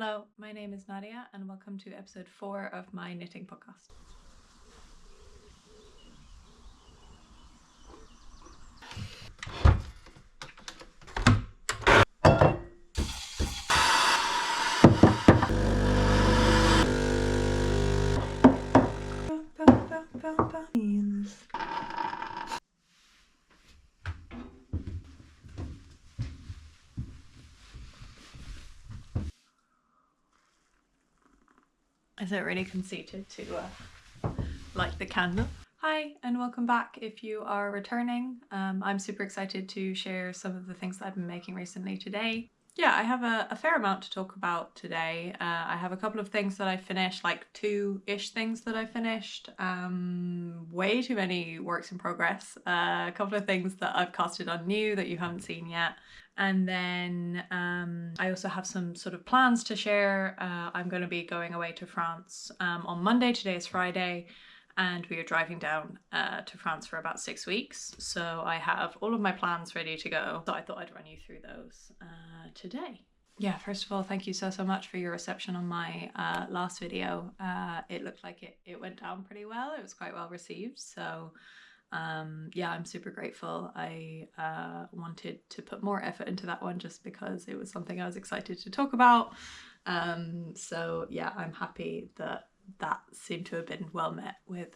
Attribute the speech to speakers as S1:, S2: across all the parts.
S1: Hello, my name is Nadia and welcome to episode 4 of my knitting podcast. Is it really conceited to light the candle? Hi and welcome back if you are returning. I'm super excited to share some of the things that I've been making recently today. Yeah, I have a fair amount to talk about today. I have a couple of things that I finished, like 2-ish things that I finished. Way too many works in progress. A couple of things that I've casted on new that you haven't seen yet. And then I also have some sort of plans to share. I'm going to be going away to France on Monday. Today is Friday. And we are driving down to France for about 6 weeks. So I have all of my plans ready to go. So I thought I'd run you through those today. Yeah, first of all, thank you so much for your reception on my last video. It looked like it went down pretty well. It was quite well received. So yeah, I'm super grateful. I wanted to put more effort into that one just because it was something I was excited to talk about. So yeah, I'm happy that seemed to have been well met with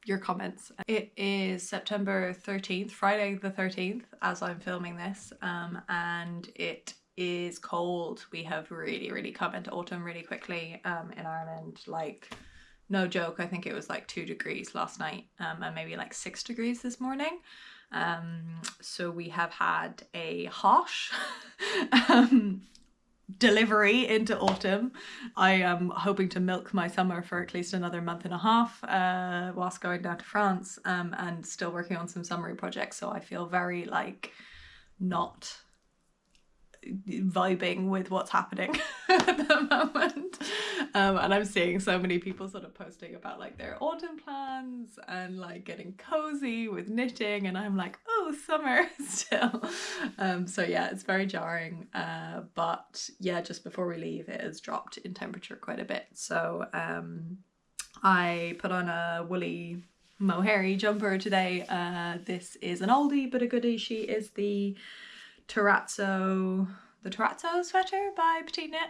S1: your comments. It is September 13th, Friday the 13th, as I'm filming this, and it is cold. We have really come into autumn really quickly in Ireland. Like, no joke, I think it was like 2 degrees last night and maybe like 6 degrees this morning. So we have had a hot delivery into autumn. I am hoping to milk my summer for at least another month and a half whilst going down to France and still working on some summery projects. So I feel very like not vibing with what's happening at the moment, and I'm seeing so many people sort of posting about like their autumn plans and like getting cozy with knitting, and I'm like, oh, summer still. So yeah, it's very jarring, but yeah, just before we leave it has dropped in temperature quite a bit. So I put on a woolly mohairy jumper today. This is an oldie but a goodie. She is the terrazzo sweater by Petite Knit,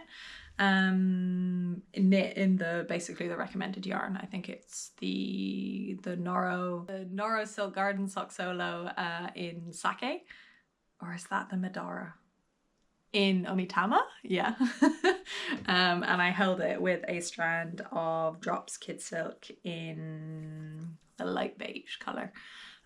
S1: knit in the basically the recommended yarn. I think it's the noro silk garden sock solo in sake, or is that the Madara in Omitama? Yeah. And I held it with a strand of drops kid silk in the light beige color.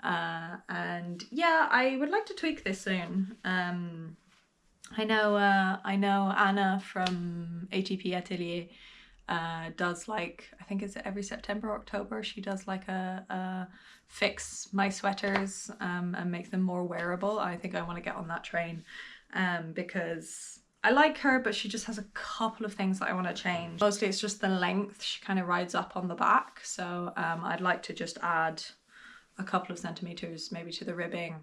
S1: And yeah, I would like to tweak this soon. I know Anna from ATP Atelier does, like, I think it's every September or October, she does like a fix my sweaters and make them more wearable. I think I want to get on that train because I like her, but she just has a couple of things that I want to change. Mostly it's just the length. She kind of rides up on the back, so I'd like to just add a couple of centimeters maybe to the ribbing.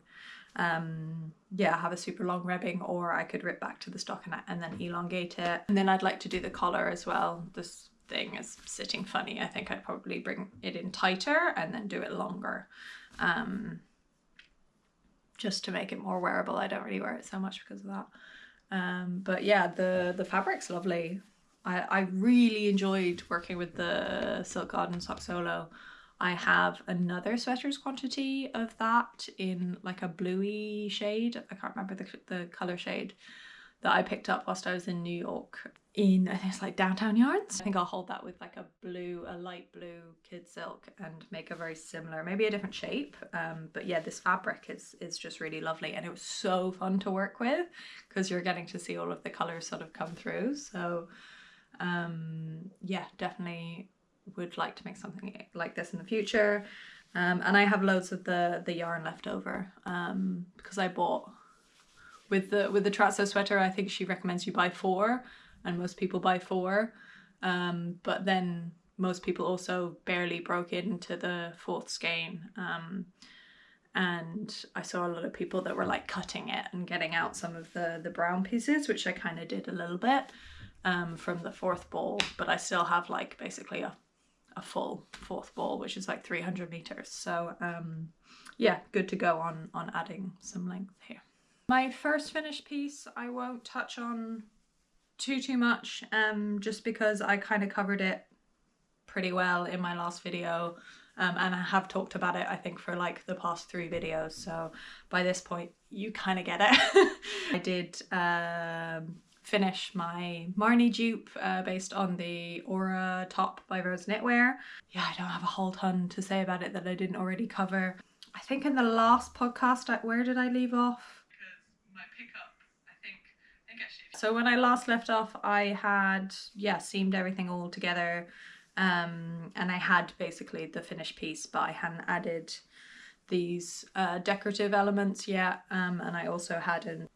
S1: Yeah, have a super long ribbing, or I could rip back to the stockinette and then elongate it. And then I'd like to do the collar as well. This thing is sitting funny. I think I'd probably bring it in tighter and then do it longer, just to make it more wearable. I don't really wear it so much because of that. But yeah, the fabric's lovely. I really enjoyed working with the Silk Garden Sock Solo. I have another sweater's quantity of that in like a bluey shade. I can't remember the color shade that I picked up whilst I was in New York in, I think it's like Downtown Yarns. I think I'll hold that with like a light blue kid silk and make a very similar, maybe a different shape. But yeah, this fabric is just really lovely, and it was so fun to work with because you're getting to see all of the colors sort of come through. So yeah, definitely would like to make something like this in the future. And I have loads of the yarn left over because I bought with the terrazzo sweater. I think she recommends you buy 4, and most people buy 4, but then most people also barely broke into the 4th skein, and I saw a lot of people that were like cutting it and getting out some of the brown pieces, which I kind of did a little bit. from the fourth ball, but I still have like basically a full fourth ball, which is like 300 meters. So yeah, good to go on adding some length here. My first finished piece I won't touch on too much, just because I kind of covered it pretty well in my last video, and I have talked about it I think for like the past 3 videos, so by this point you kind of get it. I did finish my Marni dupe based on the Aura top by Rose Knitwear. Yeah, I don't have a whole ton to say about it that I didn't already cover. I think in the last podcast, where did I leave off? Because my pickup, I think actually. So when I last left off, I had, yeah, seamed everything all together. And I had basically the finished piece, but I hadn't added these decorative elements yet. And I also hadn't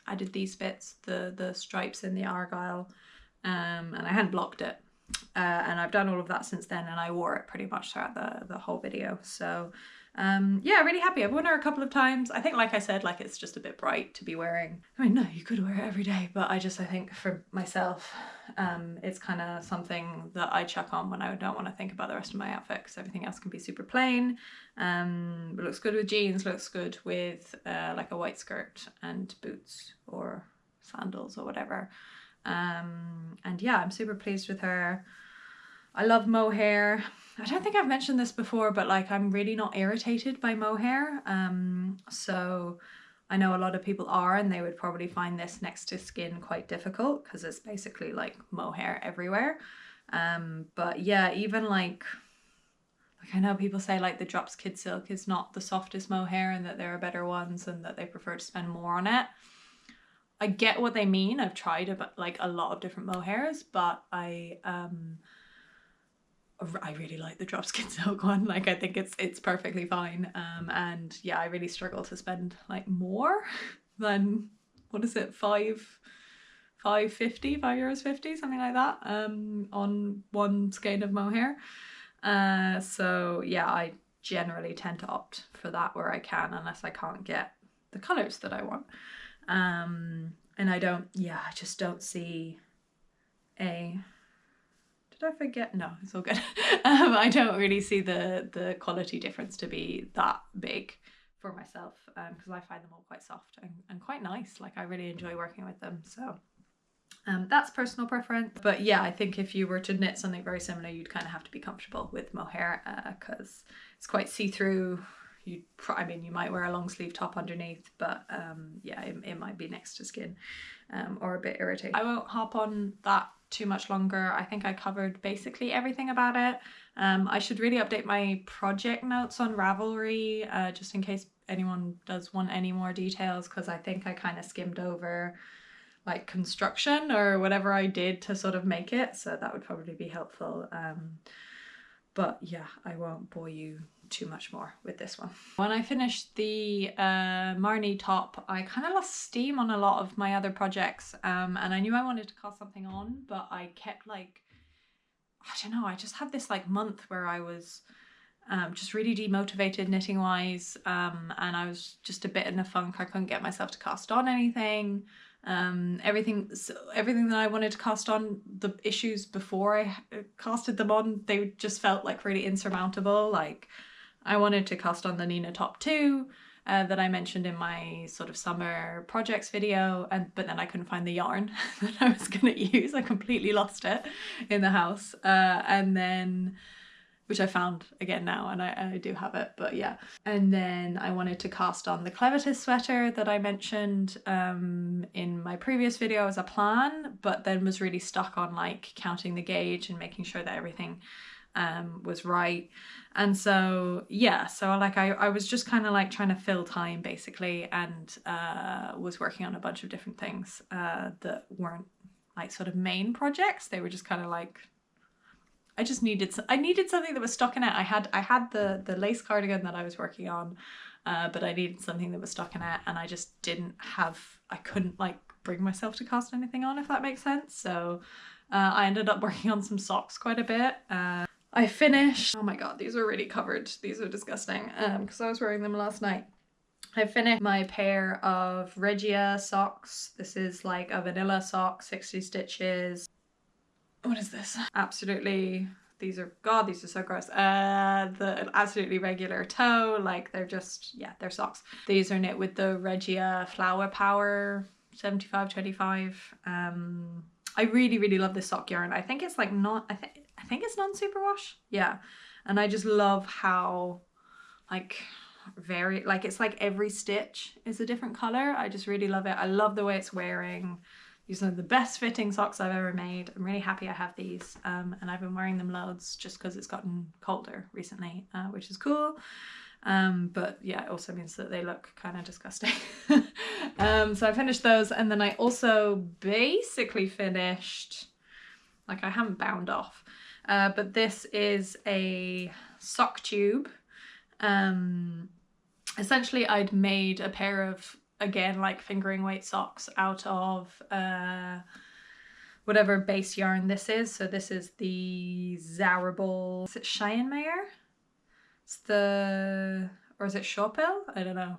S1: added these bits, the stripes in the argyle, and I hadn't blocked it. And I've done all of that since then, and I wore it pretty much throughout the whole video. So yeah, really happy. I've worn her a couple of times. I think, like I said, like it's just a bit bright to be wearing. I mean, no, you could wear it every day, but I think for myself, it's kind of something that I chuck on when I don't want to think about the rest of my outfit, because everything else can be super plain. It looks good with jeans, looks good with like a white skirt and boots or sandals or whatever. And yeah, I'm super pleased with her. I love mohair. I don't think I've mentioned this before, but like I'm really not irritated by mohair. So I know a lot of people are, and they would probably find this next to skin quite difficult because it's basically like mohair everywhere. But yeah, even like I know people say like the Drops Kid Silk is not the softest mohair and that there are better ones and that they prefer to spend more on it. I get what they mean. I've tried like a lot of different mohairs, but I really like the Drops Kid Silk one. Like I think it's perfectly fine. And yeah, I really struggle to spend like more than, what is it, €5.50, something like that, on one skein of mohair. So yeah, I generally tend to opt for that where I can, unless I can't get the colors that I want. And I just don't see did I forget? No, it's all good. I don't really see the quality difference to be that big for myself, because I find them all quite soft and quite nice. Like I really enjoy working with them. So that's personal preference. But yeah, I think if you were to knit something very similar, you'd kind of have to be comfortable with mohair, because it's quite see-through. You might wear a long sleeve top underneath, but yeah, it might be next to skin, or a bit irritating. I won't hop on that too much longer. I think I covered basically everything about it. I should really update my project notes on Ravelry, just in case anyone does want any more details, because I think I kind of skimmed over like construction or whatever I did to sort of make it, so that would probably be helpful. But yeah, I won't bore you too much more with this one. When I finished the Marni top, I kind of lost steam on a lot of my other projects, and I knew I wanted to cast something on, but I kept like, I don't know, I just had this like month where I was just really demotivated knitting wise, and I was just a bit in a funk. I couldn't get myself to cast on anything. Everything that I wanted to cast on, the issues before I casted them on, they just felt like really insurmountable. Like I wanted to cast on the Nina top 2 that I mentioned in my sort of summer projects video, but then I couldn't find the yarn that I was gonna use. I completely lost it in the house, and then, which I found again now, and I do have it, but yeah. And then I wanted to cast on the clematis sweater that I mentioned in my previous video as a plan, but then was really stuck on like counting the gauge and making sure that everything was right. And so yeah, so like I was just kind of like trying to fill time basically, and was working on a bunch of different things that weren't like sort of main projects. They were just kind of like, I needed something that was stockinette. I had the lace cardigan that I was working on, but I needed something that was stockinette, and I just I couldn't like bring myself to cast anything on, if that makes sense. So I ended up working on some socks quite a bit. I finished, oh my god, these are really covered. These are disgusting, because I was wearing them last night. I finished my pair of Regia socks. This is like a vanilla sock, 60 stitches. What is this? Absolutely, these are, God, these are so gross. The absolutely regular toe, like they're just, yeah, they're socks. These are knit with the Regia Flower Power 75/25. I really, really love this sock yarn. I think it's like not, I think it's non-superwash. Yeah. And I just love how like very, like it's like every stitch is a different color. I just really love it. I love the way it's wearing. These are the best fitting socks I've ever made. I'm really happy I have these, and I've been wearing them loads just because it's gotten colder recently, which is cool. But yeah, it also means that they look kind of disgusting. So I finished those, and then I also basically finished, like I haven't bound off, but this is a sock tube. Essentially I'd made a pair of, again, like fingering weight socks out of whatever base yarn this is. So this is the Zarable, is it Cheyenne-Meyer? It's the, or is it Schoppel? I don't know.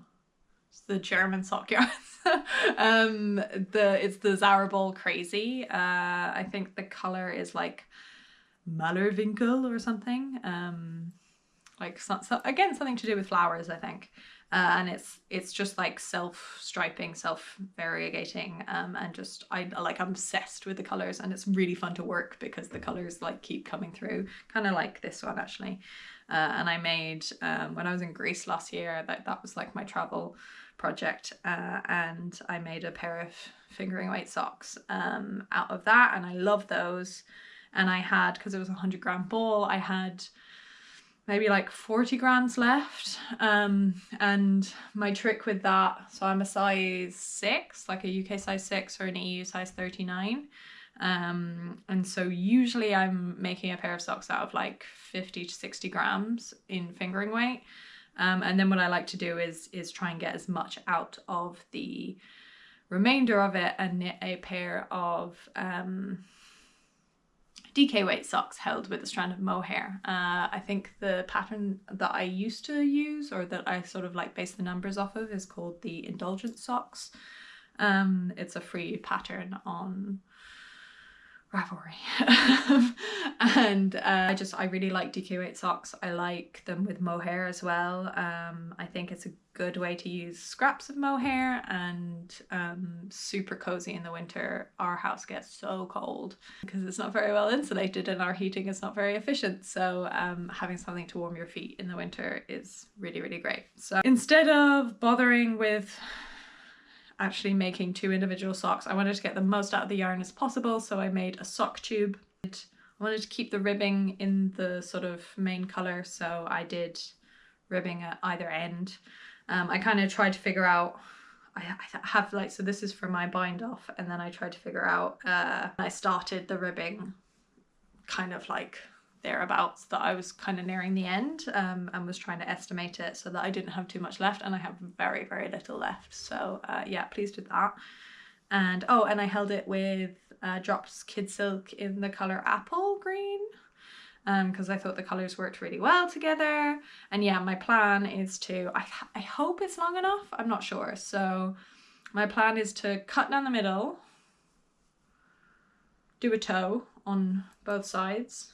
S1: It's the German sock yarn. It's the Zarable Crazy. I think the color is like Mallerwinkel or something. Like so, again, something to do with flowers, I think. And it's just like self-striping, self-variegating, and just I'm obsessed with the colors, and it's really fun to work because the colors like keep coming through, kind of like this one actually. And I made, when I was in Greece last year, that was like my travel project, and I made a pair of fingering weight socks out of that, and I love those. And I had, because it was a 100-gram ball, I had maybe like 40 grams left. And my trick with that, so I'm a size 6, like a UK size 6 or an EU size 39. And so usually I'm making a pair of socks out of like 50 to 60 grams in fingering weight. And then what I like to do is try and get as much out of the remainder of it and knit a pair of DK weight socks held with a strand of mohair. I think the pattern that I used to use, or that I sort of like base the numbers off of, is called the Indulgent Socks. It's a free pattern on Ravelry. And I really like DK weight socks. I like them with mohair as well. I think it's a good way to use scraps of mohair, and super cozy in the winter. Our house gets so cold because it's not very well insulated and our heating is not very efficient, so having something to warm your feet in the winter is really, really great. So instead of bothering with actually making 2 individual socks, I wanted to get the most out of the yarn as possible, so I made a sock tube. I wanted to keep the ribbing in the sort of main color, so I did ribbing at either end. I kind of tried to figure out, I have like, so this is for my bind off, and then I tried to figure out, I started the ribbing kind of like thereabouts, that I was kind of nearing the end, and was trying to estimate it so that I didn't have too much left, and I have very, very little left. So yeah, pleased with that. And oh, and I held it with Drops Kid Silk in the color Apple Green, because I thought the colors worked really well together. And yeah, my plan is to, I hope it's long enough, I'm not sure. So my plan is to cut down the middle, do a toe on both sides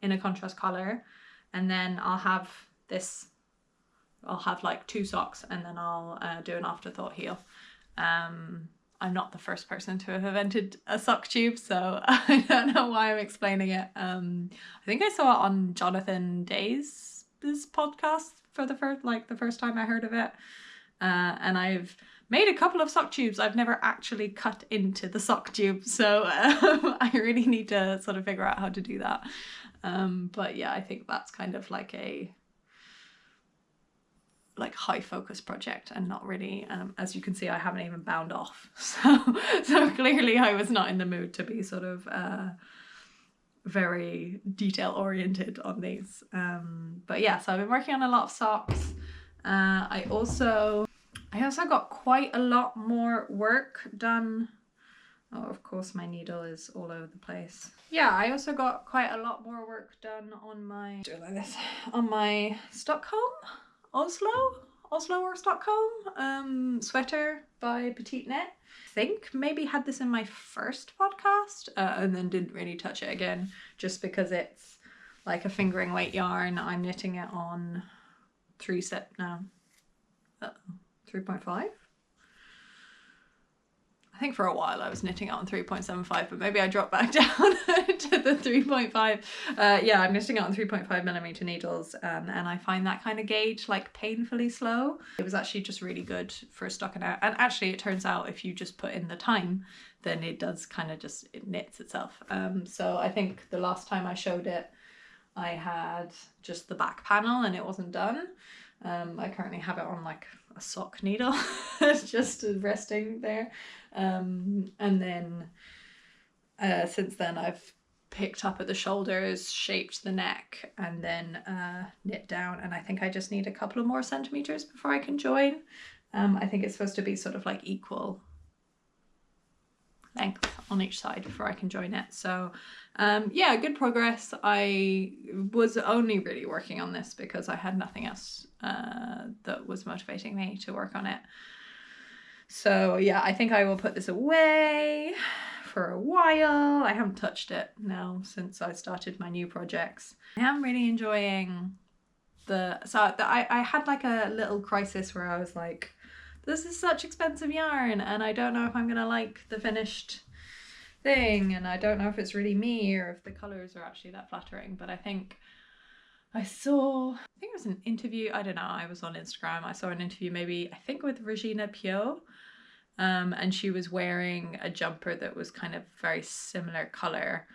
S1: in a contrast color, and then I'll have this, I'll have like 2 socks, and then I'll do an afterthought heel. I'm not the first person to have invented a sock tube, so I don't know why I'm explaining it. I think I saw it on Jonathan Day's podcast for the first time I heard of it. And I've made a couple of sock tubes. I've never actually cut into the sock tube, so I really need to sort of figure out how to do that. But yeah, I think that's kind of like a high focus project, and not really, as you can see, I haven't even bound off. So clearly I was not in the mood to be sort of very detail oriented on these. But yeah, so I've been working on a lot of socks. I also got quite a lot more work done. Oh, of course my needle is all over the place. Yeah, I also got quite a lot more work done on my, on my Stockholm? Oslo? Oslo or Stockholm sweater by Petite Knit. I think maybe had this in my first podcast and then didn't really touch it again just because it's like a fingering weight yarn. I'm knitting it on 3.5. I think for a while I was knitting it on 3.75, but maybe I dropped back down to the 3.5. Yeah, I'm knitting it on 3.5mm needles, and I find that kind of gauge like painfully slow. It was actually just really good for stocking out. And actually it turns out if you just put in the time, then it does kind of just, it knits itself. So I think the last time I showed it, I had just the back panel and it wasn't done. I currently have it on like a sock needle. It's just resting there. And then since then I've picked up at the shoulders, shaped the neck, and then knit down, and I think I just need a couple of more centimeters before I can join. I think it's supposed to be sort of like equal length on each side before I can join it. So yeah, good progress. I was only really working on this because I had nothing else that was motivating me to work on it. So yeah, I think I will put this away for a while. I haven't touched it now since I started my new projects. I am really enjoying I had like a little crisis where I was like, this is such expensive yarn and I don't know if I'm gonna like the finished thing, and I don't know if it's really me or if the colors are actually that flattering. But I think it was an interview, I don't know, I was on Instagram, I saw an interview maybe, I think with Regina Pio, and she was wearing a jumper that was kind of very similar color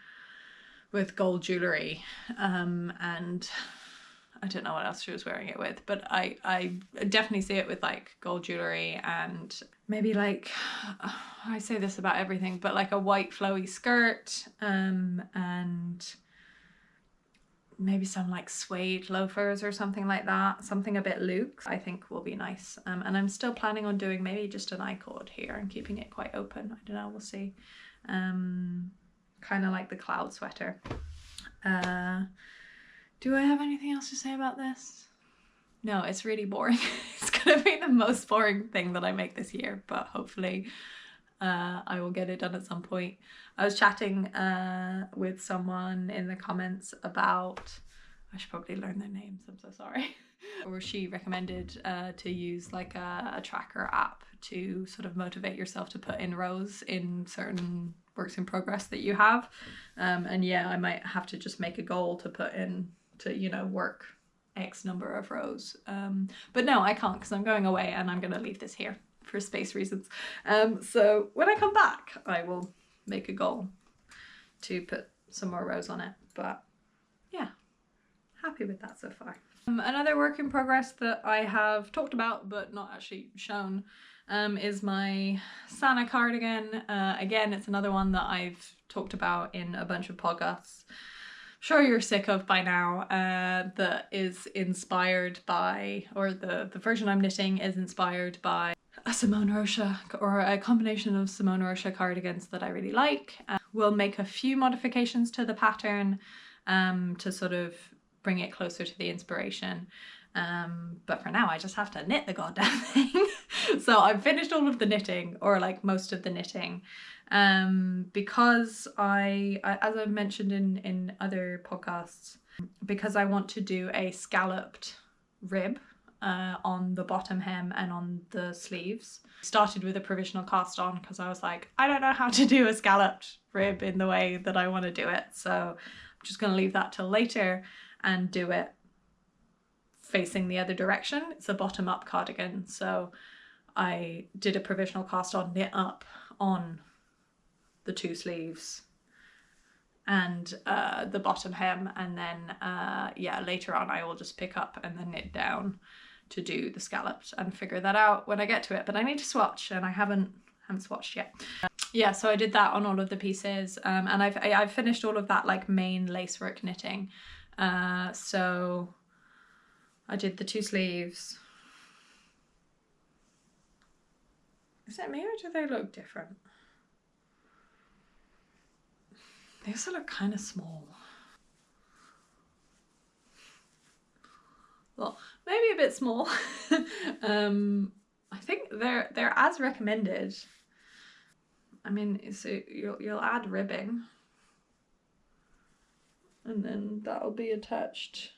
S1: with gold jewelry, and I don't know what else she was wearing it with, but I definitely see it with like gold jewelry and maybe like, I say this about everything, but like a white flowy skirt, and maybe some like suede loafers or something like that, something a bit loose, I think will be nice. And I'm still planning on doing maybe just an I-cord here and keeping it quite open. I don't know, we'll see. Kind of like the cloud sweater. Do I have anything else to say about this? No, it's really boring. It's gonna be the most boring thing that I make this year, but hopefully I will get it done at some point. I was chatting with someone in the comments about, I should probably learn their names, I'm so sorry. Or she recommended to use like a tracker app to sort of motivate yourself to put in rows in certain works in progress that you have. And yeah, I might have to just make a goal to put in to, you know, work X number of rows. But no, I can't because I'm going away and I'm going to leave this here for space reasons. So when I come back, I will make a goal to put some more rows on it. But yeah, happy with that so far. Another work in progress that I have talked about but not actually shown is my Sanna cardigan. Again, it's another one that I've talked about in a bunch of podcasts. Sure you're sick of by now, that is inspired by, or the version I'm knitting is inspired by a Simone Rocha, or a combination of Simone Rocha cardigans that I really like. We'll make a few modifications to the pattern to sort of bring it closer to the inspiration. But for now I just have to knit the goddamn thing. So I've finished all of the knitting, or like most of the knitting. Because I as I've mentioned in other podcasts, because I want to do a scalloped rib on the bottom hem and on the sleeves. Started with a provisional cast on because I was like, I don't know how to do a scalloped rib in the way that I want to do it. So I'm just going to leave that till later and do it facing the other direction. It's a bottom up cardigan. So I did a provisional cast on, knit up on the two sleeves and the bottom hem, and then yeah, later on I will just pick up and then knit down to do the scalloped and figure that out when I get to it. But I need to swatch and I haven't swatched yet. Yeah, so I did that on all of the pieces, and I've finished all of that like main lacework knitting. So I did the two sleeves. Is it me or do they look different? They also look kind of small. Well, maybe maybe a bit small. I think they're as recommended. I mean, so you'll add ribbing, and then that'll be attached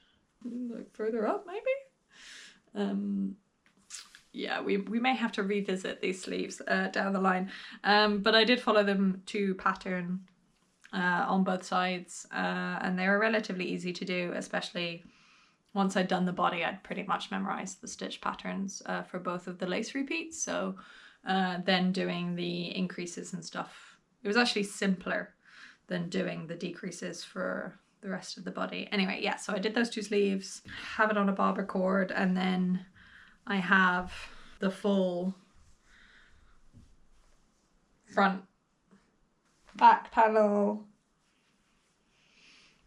S1: like further up maybe. Yeah, we may have to revisit these sleeves down the line, but I did follow them to pattern on both sides, and they were relatively easy to do, especially once I'd done the body. I'd pretty much memorized the stitch patterns for both of the lace repeats, so then doing the increases and stuff, it was actually simpler than doing the decreases for the rest of the body. Anyway, yeah, so I did those 2 sleeves, have it on a bobber cord, and then I have the full front back panel.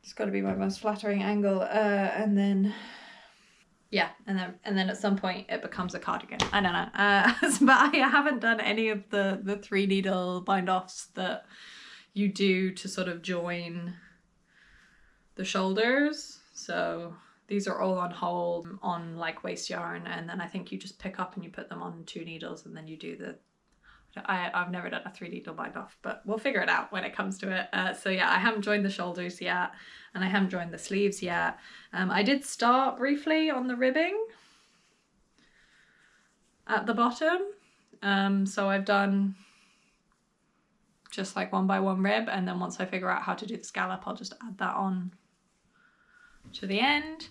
S1: It's got to be my most flattering angle, and then yeah, and then at some point it becomes a cardigan. I don't know, but I haven't done any of the 3 needle bind offs that you do to sort of join the shoulders. So these are all on hold on like waste yarn, and then I think you just pick up and you put them on 2 needles, and then you do the, I've never done a 3 needle bind off, but we'll figure it out when it comes to it. So yeah, I haven't joined the shoulders yet, and I haven't joined the sleeves yet. I did start briefly on the ribbing at the bottom. So I've done just like 1 by 1 rib, and then once I figure out how to do the scallop, I'll just add that on to the end.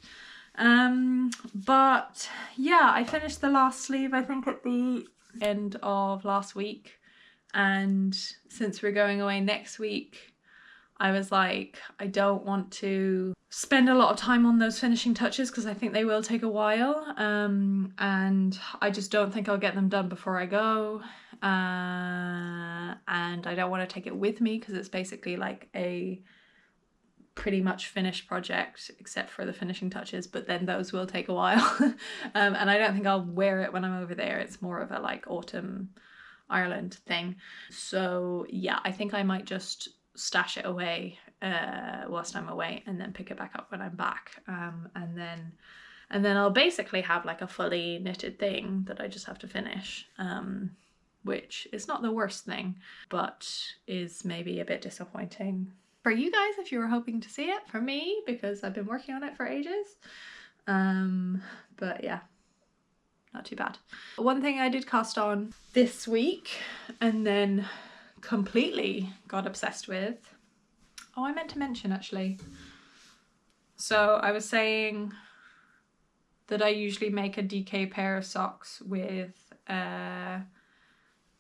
S1: But yeah, I finished the last sleeve I think at the end of last week, and since we're going away next week, I was like, I don't want to spend a lot of time on those finishing touches because I think they will take a while, and I just don't think I'll get them done before I go, and I don't want to take it with me because it's basically like a pretty much finished project except for the finishing touches, but then those will take a while. And I don't think I'll wear it when I'm over there. It's more of a like autumn Ireland thing. So yeah, I think I might just stash it away whilst I'm away and then pick it back up when I'm back, and then I'll basically have like a fully knitted thing that I just have to finish, which is not the worst thing, but is maybe a bit disappointing for you guys if you were hoping to see it. For me, because I've been working on it for ages. But yeah, not too bad. One thing I did cast on this week and then completely got obsessed with, oh, I meant to mention actually. So I was saying that I usually make a DK pair of socks with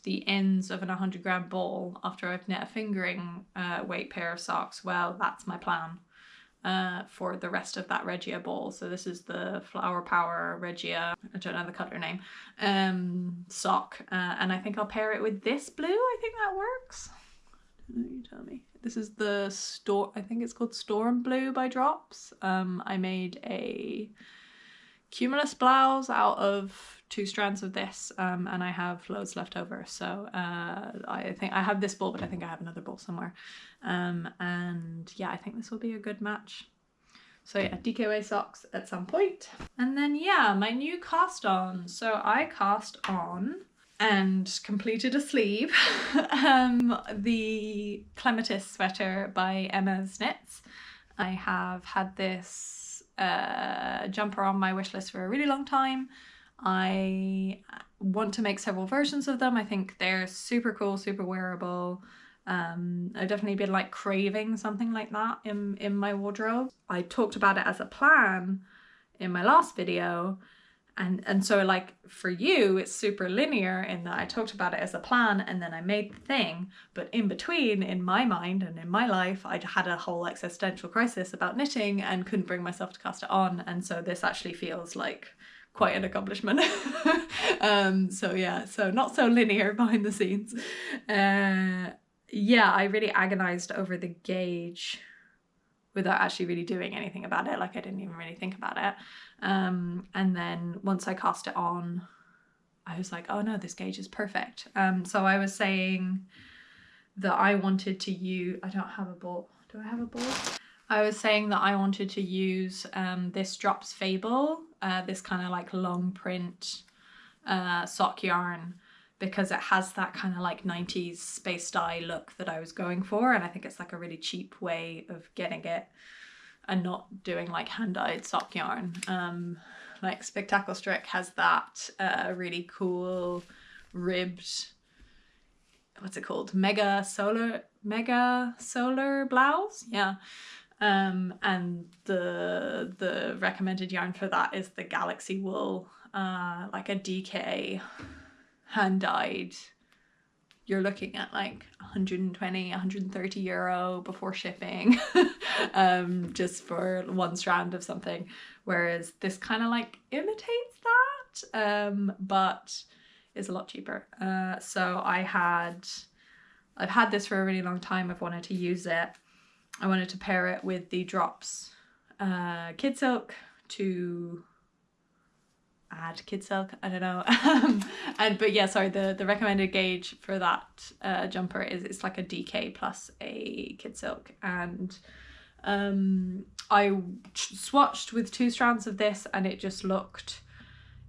S1: the ends of an 100-gram ball after I've knit a fingering weight pair of socks. Well, that's my plan for the rest of that Regia ball. So this is the Flower Power Regia, I don't know the colour name, sock, and I think I'll pair it with this blue. I think that works. You tell me. This is the I think it's called Storm Blue by Drops. I made a cumulus blouse out of 2 strands of this, and I have loads left over, so I think I have this ball, but I think I have another ball somewhere, and yeah, I think this will be a good match. So yeah, DKWA socks at some point. And then yeah, my new cast on. So I cast on and completed a sleeve the clematis sweater by Emma's Knits. I have had this jumper on my wish list for a really long time. I want to make several versions of them. I think they're super cool, super wearable. I've definitely been like craving something like that in my wardrobe. I talked about it as a plan in my last video, and so like for you it's super linear in that I talked about it as a plan and then I made the thing, but in between, in my mind and in my life, I'd had a whole existential crisis about knitting and couldn't bring myself to cast it on, and so this actually feels like quite an accomplishment. So yeah, so not so linear behind the scenes. Yeah, I really agonized over the gauge without actually really doing anything about it. Like I didn't even really think about it. And then once I cast it on, I was like, oh no, this gauge is perfect. So I was saying that I wanted to use, I don't have a ball. Do I have a ball? I was saying that I wanted to use this Drops Fable this kind of like long print sock yarn, because it has that kind of like 90s space dye look that I was going for, and I think it's like a really cheap way of getting it and not doing like hand-dyed sock yarn. Like Spectacle Strick has that really cool ribbed, what's it called, mega solar blouse, yeah. And the recommended yarn for that is the Galaxy Wool, like a DK hand-dyed. You're looking at like 120, 130 euro before shipping, just for one strand of something. Whereas this kind of like imitates that, but is a lot cheaper. So I've had this for a really long time. I've wanted to use it. I wanted to pair it with the Drops Kid Silk to add Kid Silk, I don't know. But yeah, sorry, the recommended gauge for that jumper is, it's like a DK plus a Kid Silk, and I swatched with 2 strands of this, and it just looked,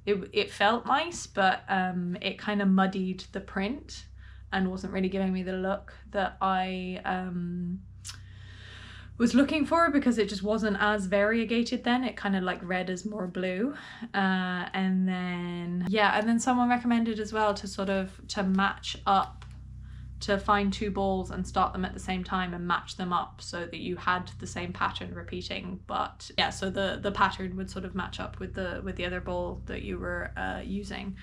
S1: it felt nice, but it kind of muddied the print and wasn't really giving me the look that I was looking for, because it just wasn't as variegated then. It kind of like red as more blue. And then someone recommended as well to sort of to match up, to find 2 balls and start them at the same time and match them up so that you had the same pattern repeating. But yeah, so the pattern would sort of match up with the other ball that you were using.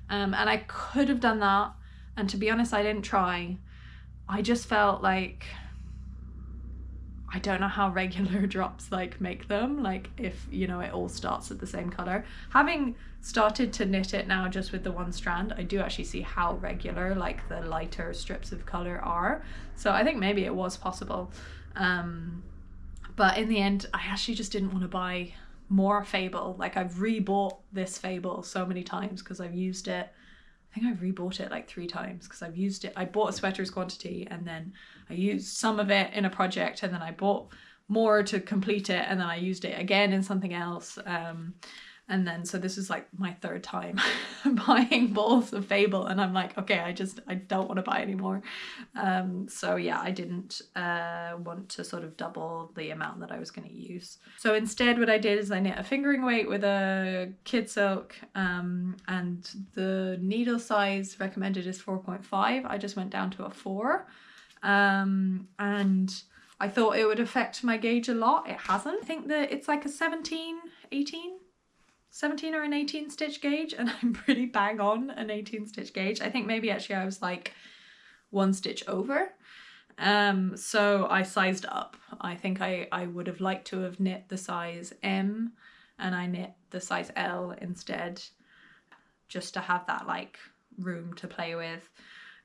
S1: And I could have done that, and to be honest, I didn't try. I just felt like, I don't know how regular Drops like make them, like if, you know, it all starts at the same color. Having started to knit it now just with the 1 strand, I do actually see how regular like the lighter strips of color are. So I think maybe it was possible. But in the end, I actually just didn't want to buy more Fable. Like, I've rebought this Fable so many times because I've used it. I think I've rebought it like 3 times because I've used it. I bought a sweater's quantity, and then I used some of it in a project, and then I bought more to complete it, and then I used it again in something else. And then, so this is like my 3rd time buying balls of Fable, and I'm like, okay, I don't want to buy anymore. So yeah, I didn't want to sort of double the amount that I was going to use. So instead what I did is I knit a fingering weight with a Kid Silk, and the needle size recommended is 4.5. I just went down to a 4. And I thought it would affect my gauge a lot. It hasn't. I think that it's like a 17 or an 18 stitch gauge, and I'm pretty bang on an 18 stitch gauge. I think maybe actually I was like 1 stitch over. So I sized up. I think I would have liked to have knit the size M, and I knit the size L instead, just to have that like room to play with.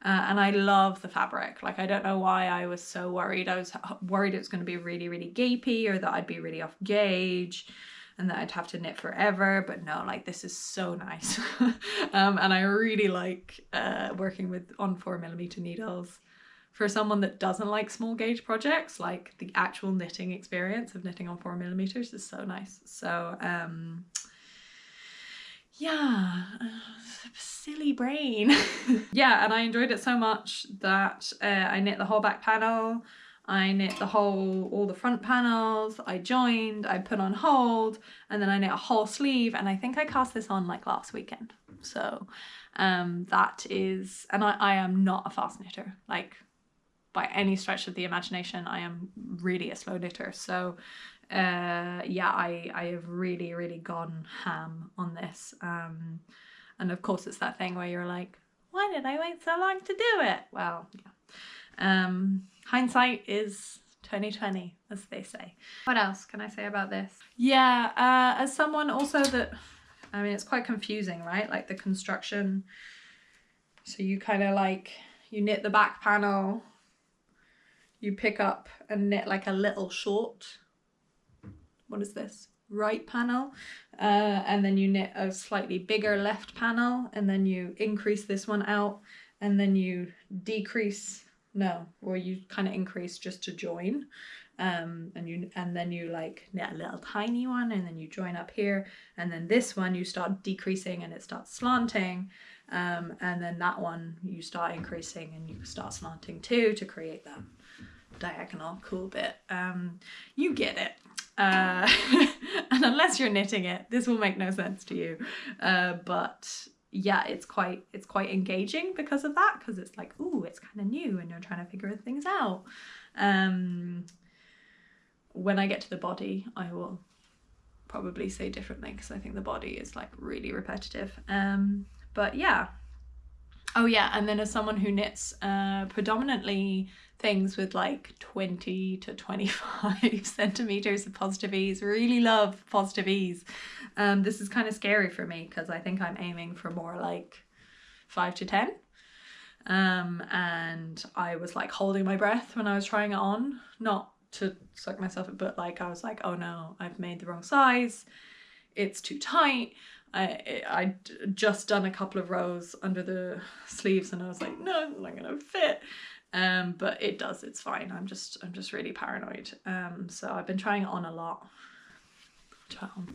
S1: And I love the fabric. Like, I don't know why I was so worried. I was worried it was going to be really, really gapey, or that I'd be really off gauge and that I'd have to knit forever. But no, like, this is so nice. And I really like working on 4mm needles. For someone that doesn't like small gauge projects, like, the actual knitting experience of knitting on 4mm is so nice. So yeah, silly brain. Yeah, and I enjoyed it so much that I knit the whole back panel, I knit all the front panels, I joined, I put on hold, and then I knit a whole sleeve, and I think I cast this on like last weekend. So that is, and I am not a fast knitter, like, by any stretch of the imagination. I am really a slow knitter. So yeah, I have really, really gone ham on this. And of course it's that thing where you're like, why did I wait so long to do it? Well, yeah. Hindsight is 2020, as they say. What else can I say about this? Yeah, as someone also that, I mean, it's quite confusing, right? Like, the construction. So you kind of like, you knit the back panel, you pick up and knit like a little short, what is this, right panel, and then you knit a slightly bigger left panel, and then you increase this one out, and then you decrease, no, or you kind of increase just to join. and then you like knit a little tiny one, and then you join up here, and then this one you start decreasing and it starts slanting, and then that one you start increasing and you start slanting too to create that diagonal cool bit. You get it. And unless you're knitting it, this will make no sense to you, but yeah, it's quite engaging because of that, because it's like, ooh, it's kind of new and you're trying to figure things out. When I get to the body, I will probably say differently, because I think the body is like really repetitive. But yeah. Oh yeah, and then as someone who knits predominantly things with like 20 to 25 centimeters of positive ease, really love positive ease. This is kind of scary for me, because I think I'm aiming for more like 5 to 10. And I was like holding my breath when I was trying it on, not to suck myself, but like I was like, oh no, I've made the wrong size, it's too tight. I'd just done a couple of rows under the sleeves and I was like, no, it's not gonna fit. But it does, it's fine. I'm just really paranoid. So I've been trying it on a lot.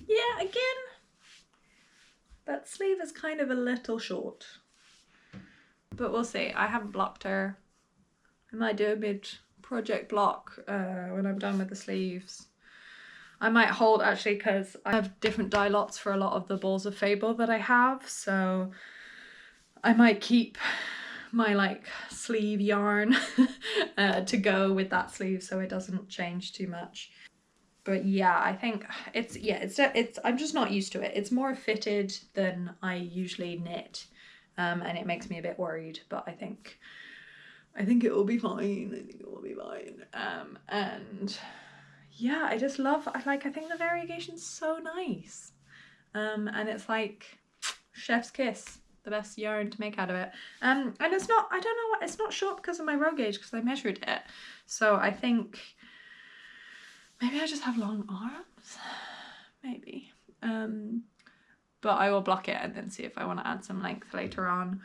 S1: Yeah, again, that sleeve is kind of a little short, but we'll see. I haven't blocked her. I might do a mid-project block when I'm done with the sleeves. I might hold, actually, because I have different dye lots for a lot of the balls of fable that I have, so I might keep my like sleeve yarn to go with that sleeve so it doesn't change too much. But yeah, I think it's I'm just not used to it. It's more fitted than I usually knit, and it makes me a bit worried, but I think it will be fine. I think it will be fine. And yeah, I just love, I think the variegation's so nice. And it's like chef's kiss, the best yarn to make out of it. And it's not, I don't know what, it's not short because of my row gauge, because I measured it. So I think maybe I just have long arms, maybe. But I will block it and then see if I want to add some length later on.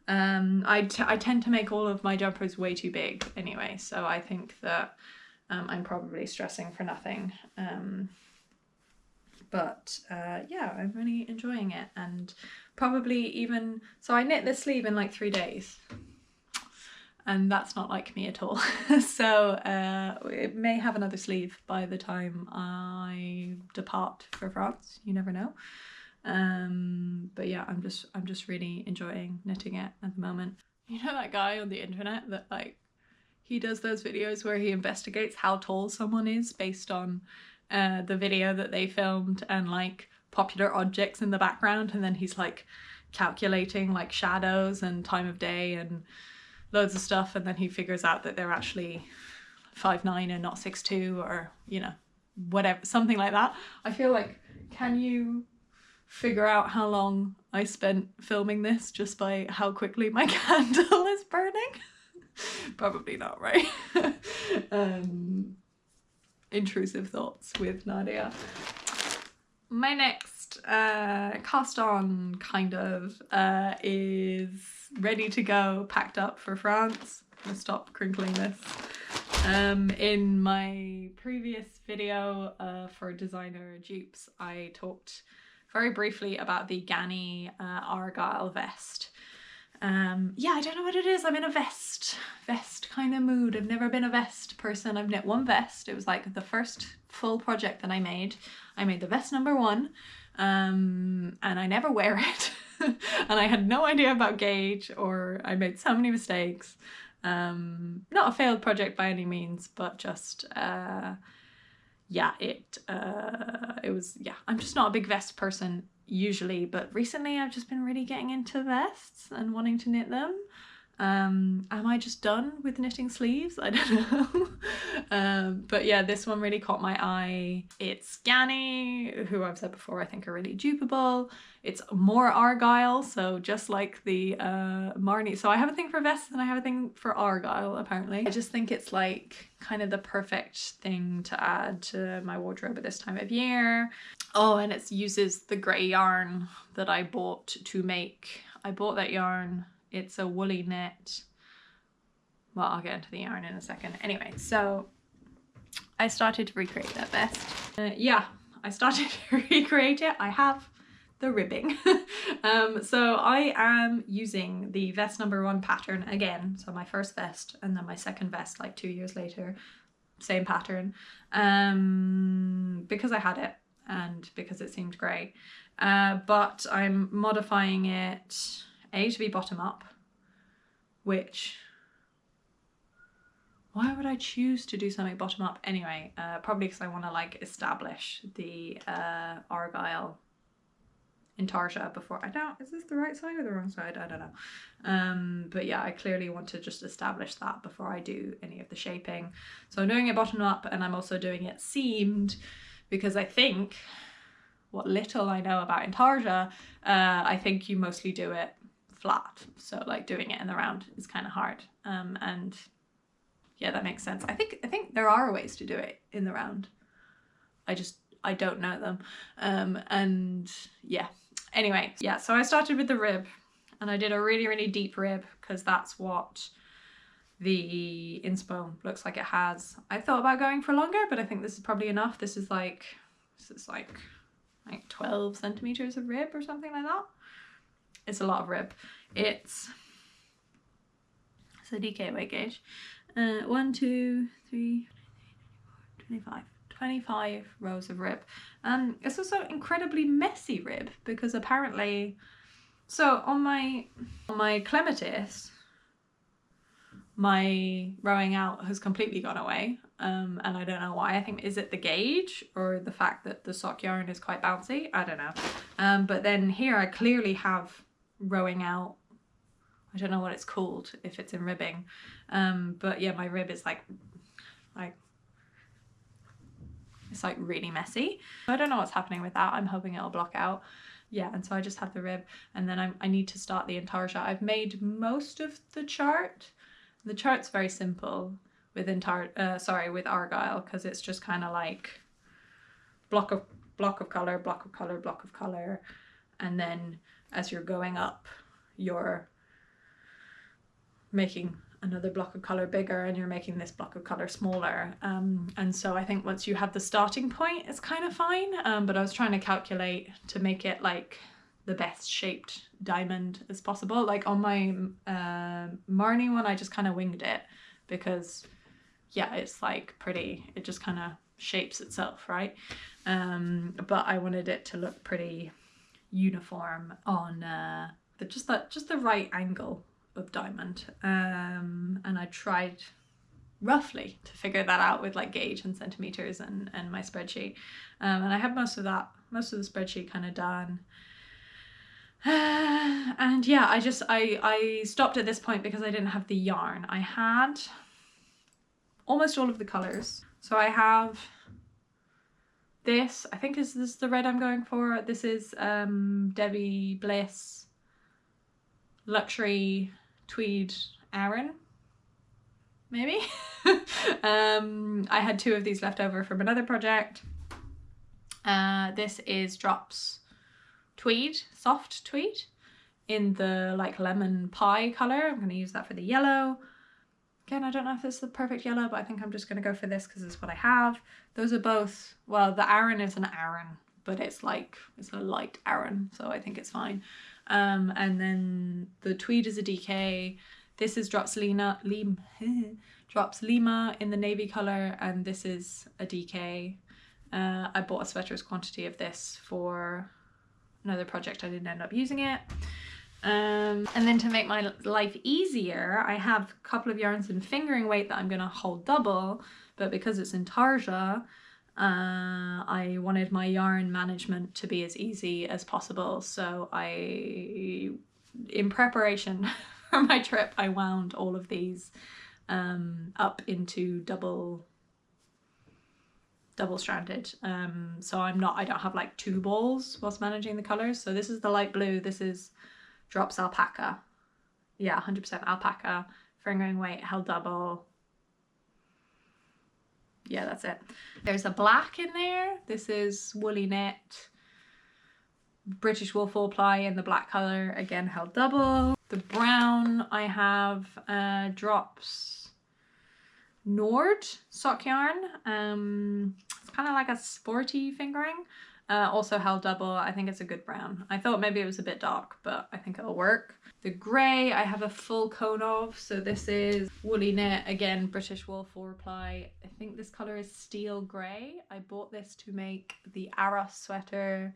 S1: I tend to make all of my jumpers way too big anyway, so I think that I'm probably stressing for nothing. But yeah, I'm really enjoying it, and probably even, so I knit this sleeve in like 3 days, and that's not like me at all. So it may have another sleeve by the time I depart for France, you never know. But yeah, I'm just really enjoying knitting it at the moment. You know that guy on the internet that like, he does those videos where he investigates how tall someone is based on the video that they filmed and like popular objects in the background, and then he's like calculating like shadows and time of day and loads of stuff, and then he figures out that they're actually 5'9" and not 6'2", or you know, whatever, something like that. I feel like, can you figure out how long I spent filming this just by how quickly my candle is burning? Probably not, right? Intrusive thoughts with Nadia. My next cast on kind of is ready to go, packed up for France. I'm gonna stop crinkling this. In my previous video for designer dupes, I talked very briefly about the Ganni Argyle vest. Yeah, I don't know what it is. I'm in a vest kind of mood. I've never been a vest person. I've knit one vest. It was like the first full project that I made. I made the vest number 1, and I never wear it. And I had no idea about gauge, or I made so many mistakes. Not a failed project by any means, but just yeah, it was, yeah, I'm just not a big vest person usually, but recently I've just been really getting into vests and wanting to knit them. Am I just done with knitting sleeves? I don't know. But yeah, this one really caught my eye. It's Ganni, who I've said before I think are really dupeable. It's more Argyle, so just like the Marni. So I have a thing for vests and I have a thing for Argyle, apparently. I just think it's like kind of the perfect thing to add to my wardrobe at this time of year. Oh, and it uses the grey yarn that I bought to make. I bought that yarn. It's a woolly knit. Well, I'll get into the yarn in a second. Anyway, so I started to recreate that vest. Yeah, I started to recreate it. I have the ribbing. So I am using the vest #1 pattern again. So my first vest and then my second vest like 2 years later, same pattern, because I had it and because it seemed great. But I'm modifying it to be bottom up, which, why would I choose to do something bottom up anyway? Probably because I want to like establish the argyle intarsia before. I don't, is this the right side or the wrong side? I don't know. But yeah, I clearly want to just establish that before I do any of the shaping. So I'm doing it bottom up, and I'm also doing it seamed because I think, what little I know about intarsia, I think you mostly do it flat. So like doing it in the round is kind of hard. And yeah, that makes sense. I think there are ways to do it in the round. I don't know them. And yeah. Anyway, yeah, so I started with the rib, and I did a really, really deep rib because that's what the inspo looks like it has. I thought about going for longer, but I think this is probably enough. This is like 12 centimeters of rib or something like that. It's a lot of rib. It's a DK weight gauge. 1, 2, 3, 25 rows of rib. It's also incredibly messy rib because apparently, so on my clematis, my rowing out has completely gone away, and I don't know why. I think, is it the gauge or the fact that the sock yarn is quite bouncy? I don't know. But then here I clearly have rowing out. I don't know what it's called if it's in ribbing, but yeah, my rib is like it's like really messy. I don't know what's happening with that. I'm hoping it'll block out. Yeah, and so I just have the rib, and then I need to start the intarsia. I've made most of the chart. The chart's very simple with with argyle, because it's just kind of like block of color, block of color, block of color, and then as you're going up, you're making another block of color bigger, and you're making this block of color smaller, and so I think once you have the starting point, it's kind of fine, but I was trying to calculate to make it like the best shaped diamond as possible. Like on my Marni one, I just kind of winged it because yeah, it's like pretty, it just kind of shapes itself, right? But I wanted it to look pretty uniform on just the right angle of diamond, and I tried roughly to figure that out with like gauge and centimeters and my spreadsheet, and I have most of the spreadsheet kind of done, and yeah, I stopped at this point because I didn't have the yarn. I had almost all of the colors, so I have this, I think this is the red I'm going for. This is Debbie Bliss Luxury Tweed Aran, maybe. I had 2 of these left over from another project. This is Drops Tweed, soft tweed, in the like lemon pie color. I'm going to use that for the yellow. Again, I don't know if this is the perfect yellow, but I think I'm just going to go for this because it's what I have. Those are both, well, the Aran is an Aran, but it's a light Aran, so I think it's fine. And then the tweed is a DK. This is Drops Lima in the navy color, and this is a DK. I bought a sweater's quantity of this for another project. I didn't end up using it. And then to make my life easier, I have a couple of yarns in fingering weight that I'm going to hold double, but because it's intarsia, I wanted my yarn management to be as easy as possible. So in preparation for my trip, I wound all of these up into double stranded. So I don't have like 2 balls whilst managing the colors. So this is the light blue. This is Drops Alpaca. Yeah, 100% alpaca. Fingering weight, held double. Yeah, that's it. There's a black in there. This is Woolly Knit, British wool 4-ply in the black color, again held double. The brown I have Drops Nord sock yarn. It's kind of like a sporty fingering. Also held double. I think it's a good brown. I thought maybe it was a bit dark, but I think it'll work. The grey I have a full cone of. So this is woolly knit, again British wool 4-ply. I think this colour is steel grey. I bought this to make the Aros sweater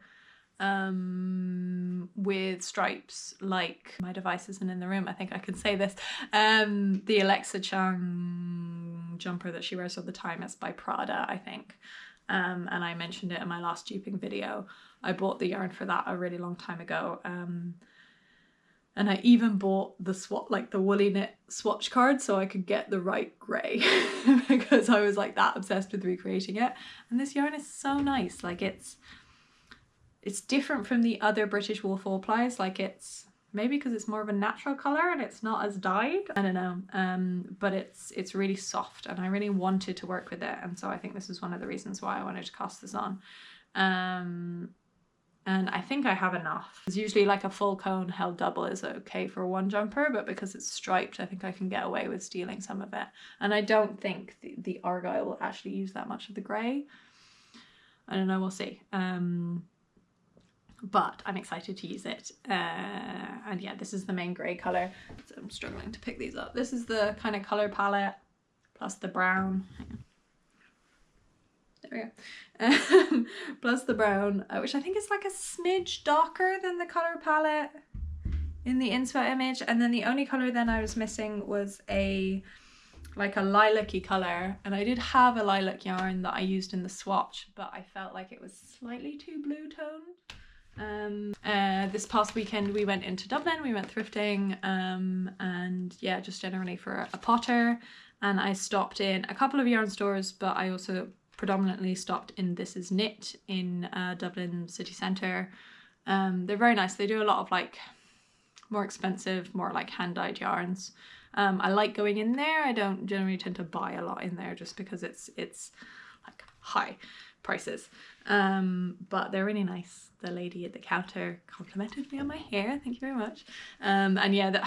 S1: with stripes, like my device isn't in the room, I think I can say this. The Alexa Chung jumper that she wears all the time is by Prada, I think. And I mentioned it in my last duping video. I bought the yarn for that a really long time ago. And I even bought the woolly knit swatch card so I could get the right grey because I was like that obsessed with recreating it. And this yarn is so nice. Like it's different from the other British wool 4-plies. Like it's maybe because it's more of a natural colour and it's not as dyed. I don't know. But it's really soft and I really wanted to work with it. And so I think this is one of the reasons why I wanted to cast this on. And I think I have enough. It's usually like a full cone held double is okay for one jumper, but because it's striped, I think I can get away with stealing some of it. And I don't think the Argyle will actually use that much of the grey. I don't know, we'll see. But I'm excited to use it. And yeah, this is the main grey colour. So I'm struggling to pick these up. This is the kind of colour palette plus the brown. Hang on. There we go. Plus the brown, which I think is like a smidge darker than the colour palette in the inspo image. And then the only colour then I was missing was like a lilac-y colour. And I did have a lilac yarn that I used in the swatch, but I felt like it was slightly too blue toned. This past weekend we went into Dublin, we went thrifting, and yeah, just generally for a potter. And I stopped in a couple of yarn stores, but I also predominantly stopped in This Is Knit in Dublin city centre. They're very nice. They do a lot of like more expensive, more like hand-dyed yarns. I like going in there. I don't generally tend to buy a lot in there just because it's like high prices. But they're really nice. The lady at the counter complimented me on my hair. Thank you very much. And yeah,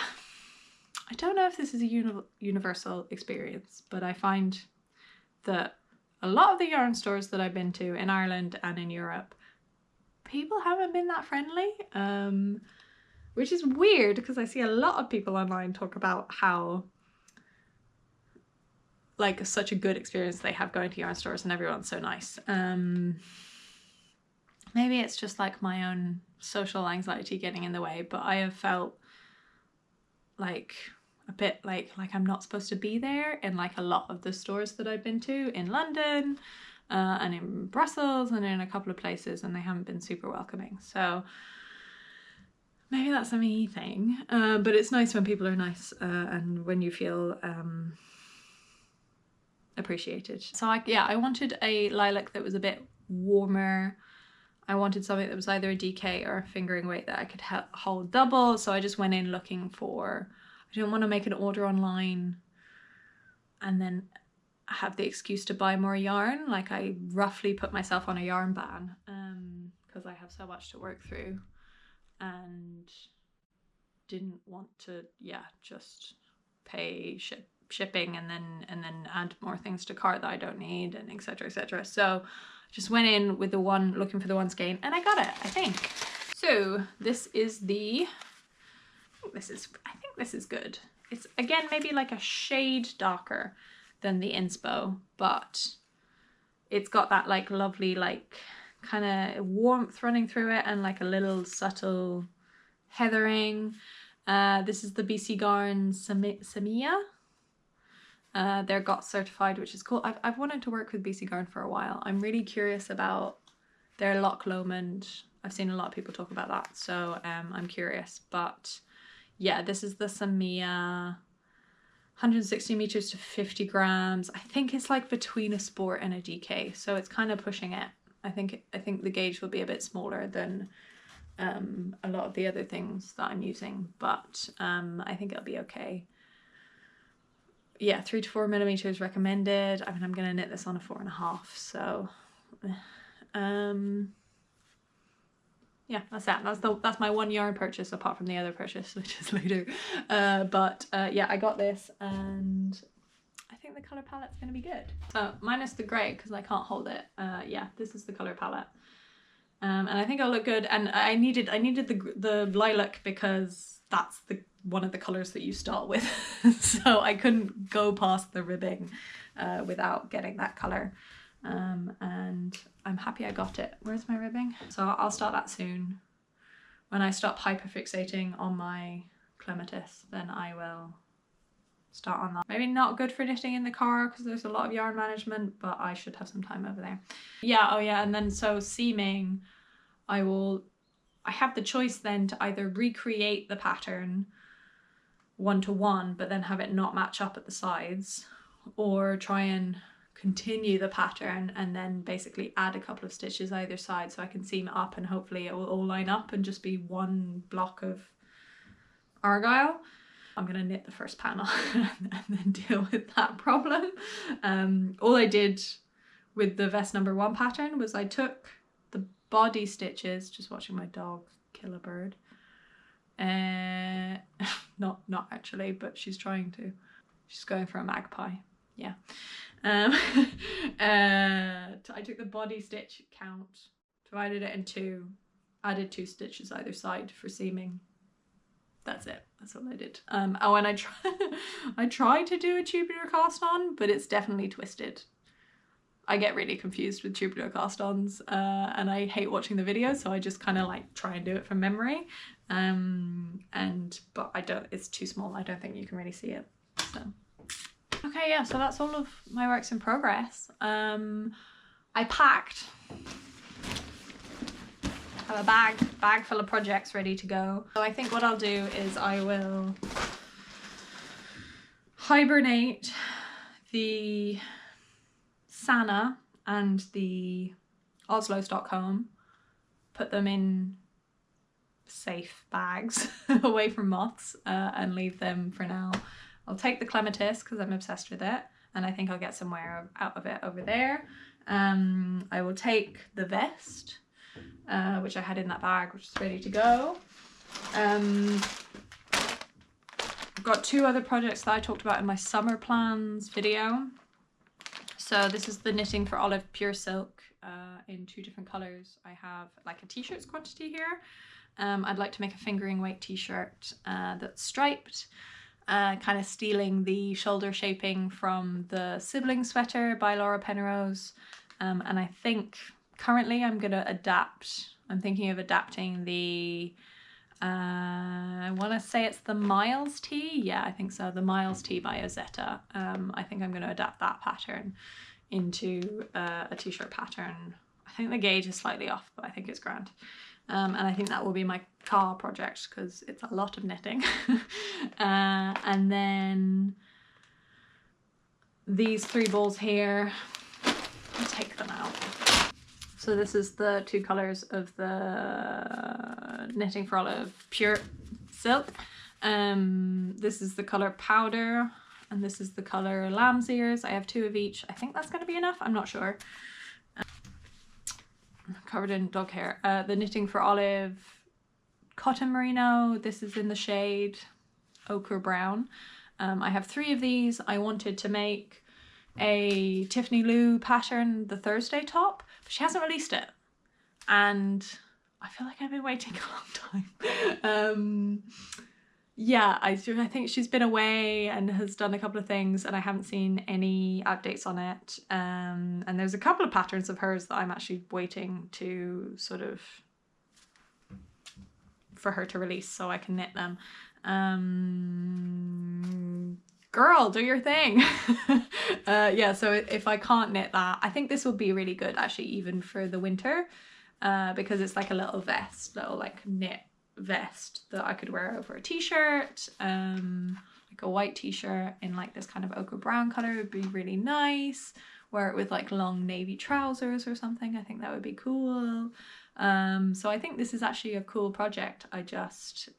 S1: I don't know if this is a universal experience, but I find that a lot of the yarn stores that I've been to in Ireland and in Europe, people haven't been that friendly, which is weird because I see a lot of people online talk about how like such a good experience they have going to yarn stores and everyone's so nice. Maybe it's just like my own social anxiety getting in the way, but I have felt like a bit like I'm not supposed to be there in like a lot of the stores that I've been to in London and in Brussels and in a couple of places, and they haven't been super welcoming. So maybe that's a me thing, but it's nice when people are nice and when you feel appreciated. So I wanted a lilac that was a bit warmer. I wanted something that was either a DK or a fingering weight that I could hold double. So I just went in looking for, I didn't want to make an order online and then have the excuse to buy more yarn. Like I roughly put myself on a yarn ban because I have so much to work through and didn't want to, just pay shipping and then add more things to cart that I don't need and etc, etc. So just went in with looking for the one skein, and I got it, I think. So this is I think this is good. It's again maybe like a shade darker than the inspo, but it's got that like lovely like kind of warmth running through it and like a little subtle heathering. This is the BC Garn Samia. They're GOTS certified, which is cool. I've wanted to work with BC Garn for a while. I'm really curious about their Loch Lomond. I've seen a lot of people talk about that, so I'm curious. But yeah, this is the Samia, 160 meters to 50 grams. I think it's like between a sport and a DK, so it's kind of pushing it. I think the gauge will be a bit smaller than a lot of the other things that I'm using, but I think it'll be okay. Yeah, 3 to 4 millimeters recommended. I mean, I'm gonna knit this on a 4.5, so yeah, that's that. That's my one yarn purchase apart from the other purchase, which is later. But yeah, I got this and I think the color palette's gonna be good. So minus the gray because I can't hold it. Yeah, this is the color palette. And I think it'll look good. And I needed the lilac because that's one of the colors that you start with. So I couldn't go past the ribbing without getting that color. And I'm happy I got it. Where's my ribbing? So I'll start that soon. When I stop hyperfixating on my clematis, then I will start on that. Maybe not good for knitting in the car because there's a lot of yarn management, but I should have some time over there. Yeah, oh yeah, and then so seaming, I have the choice then to either recreate the pattern one-to-one but then have it not match up at the sides, or try and continue the pattern and then basically add a couple of stitches either side so I can seam it up and hopefully it will all line up and just be one block of argyle. I'm gonna knit the first panel and then deal with that problem. All I did with the vest number 1 pattern was I took the body stitches, just watching my dog kill a bird. Not actually, but she's trying to. She's going for a magpie. Yeah. I took the body stitch count, divided it in 2, added 2 stitches either side for seaming. That's it. That's all I did. Oh, and I tried to do a tubular cast on, but it's definitely twisted. I get really confused with tubular cast ons, and I hate watching the videos, so I just kind of like try and do it from memory. But I don't. It's too small. I don't think you can really see it. So. Okay, yeah. So that's all of my works in progress. I packed. I have a bag full of projects ready to go. So I think what I'll do is I will hibernate the Sanna and the Oslo Stockholm, put them in safe bags away from moths, and leave them for now. I'll take the clematis because I'm obsessed with it and I think I'll get somewhere out of it over there. I will take the vest, which I had in that bag, which is ready to go. I've got 2 other projects that I talked about in my summer plans video. So this is the Knitting for Olive Pure Silk in 2 different colors. I have like a t-shirts quantity here. I'd like to make a fingering weight t-shirt that's striped, kind of stealing the shoulder shaping from the Sibling sweater by Laura Penrose. And I think currently I'm gonna adapt. I'm thinking of adapting the, I want to say it's the Miles tee. Yeah, I think so. The Miles tee by Ozetta. I think I'm going to adapt that pattern into a t-shirt pattern. I think the gauge is slightly off, but I think it's grand. And I think that will be my car project because it's a lot of knitting. And then these 3 balls here, I'll take them out. So this is the 2 colors of the Knitting for Olive Pure Silk. This is the color Powder, and this is the color Lamb's Ears. I have 2 of each. I think that's going to be enough. I'm not sure. Covered in dog hair. The Knitting for Olive Cotton Merino. This is in the shade Ochre Brown. I have 3 of these. I wanted to make a Tiffany Lou pattern, the Thursday top, but she hasn't released it. And I feel like I've been waiting a long time. Yeah, I think she's been away and has done a couple of things and I haven't seen any updates on it. And there's a couple of patterns of hers that I'm actually waiting to sort of, for her to release so I can knit them. Girl, do your thing. Yeah, so if I can't knit that, I think this will be really good actually even for the winter, because it's like a little vest, little like knit vest that I could wear over a t-shirt, like a white t-shirt in like this kind of ochre brown color would be really nice. Wear it with like long navy trousers or something. I think that would be cool. So I think this is actually a cool project. I just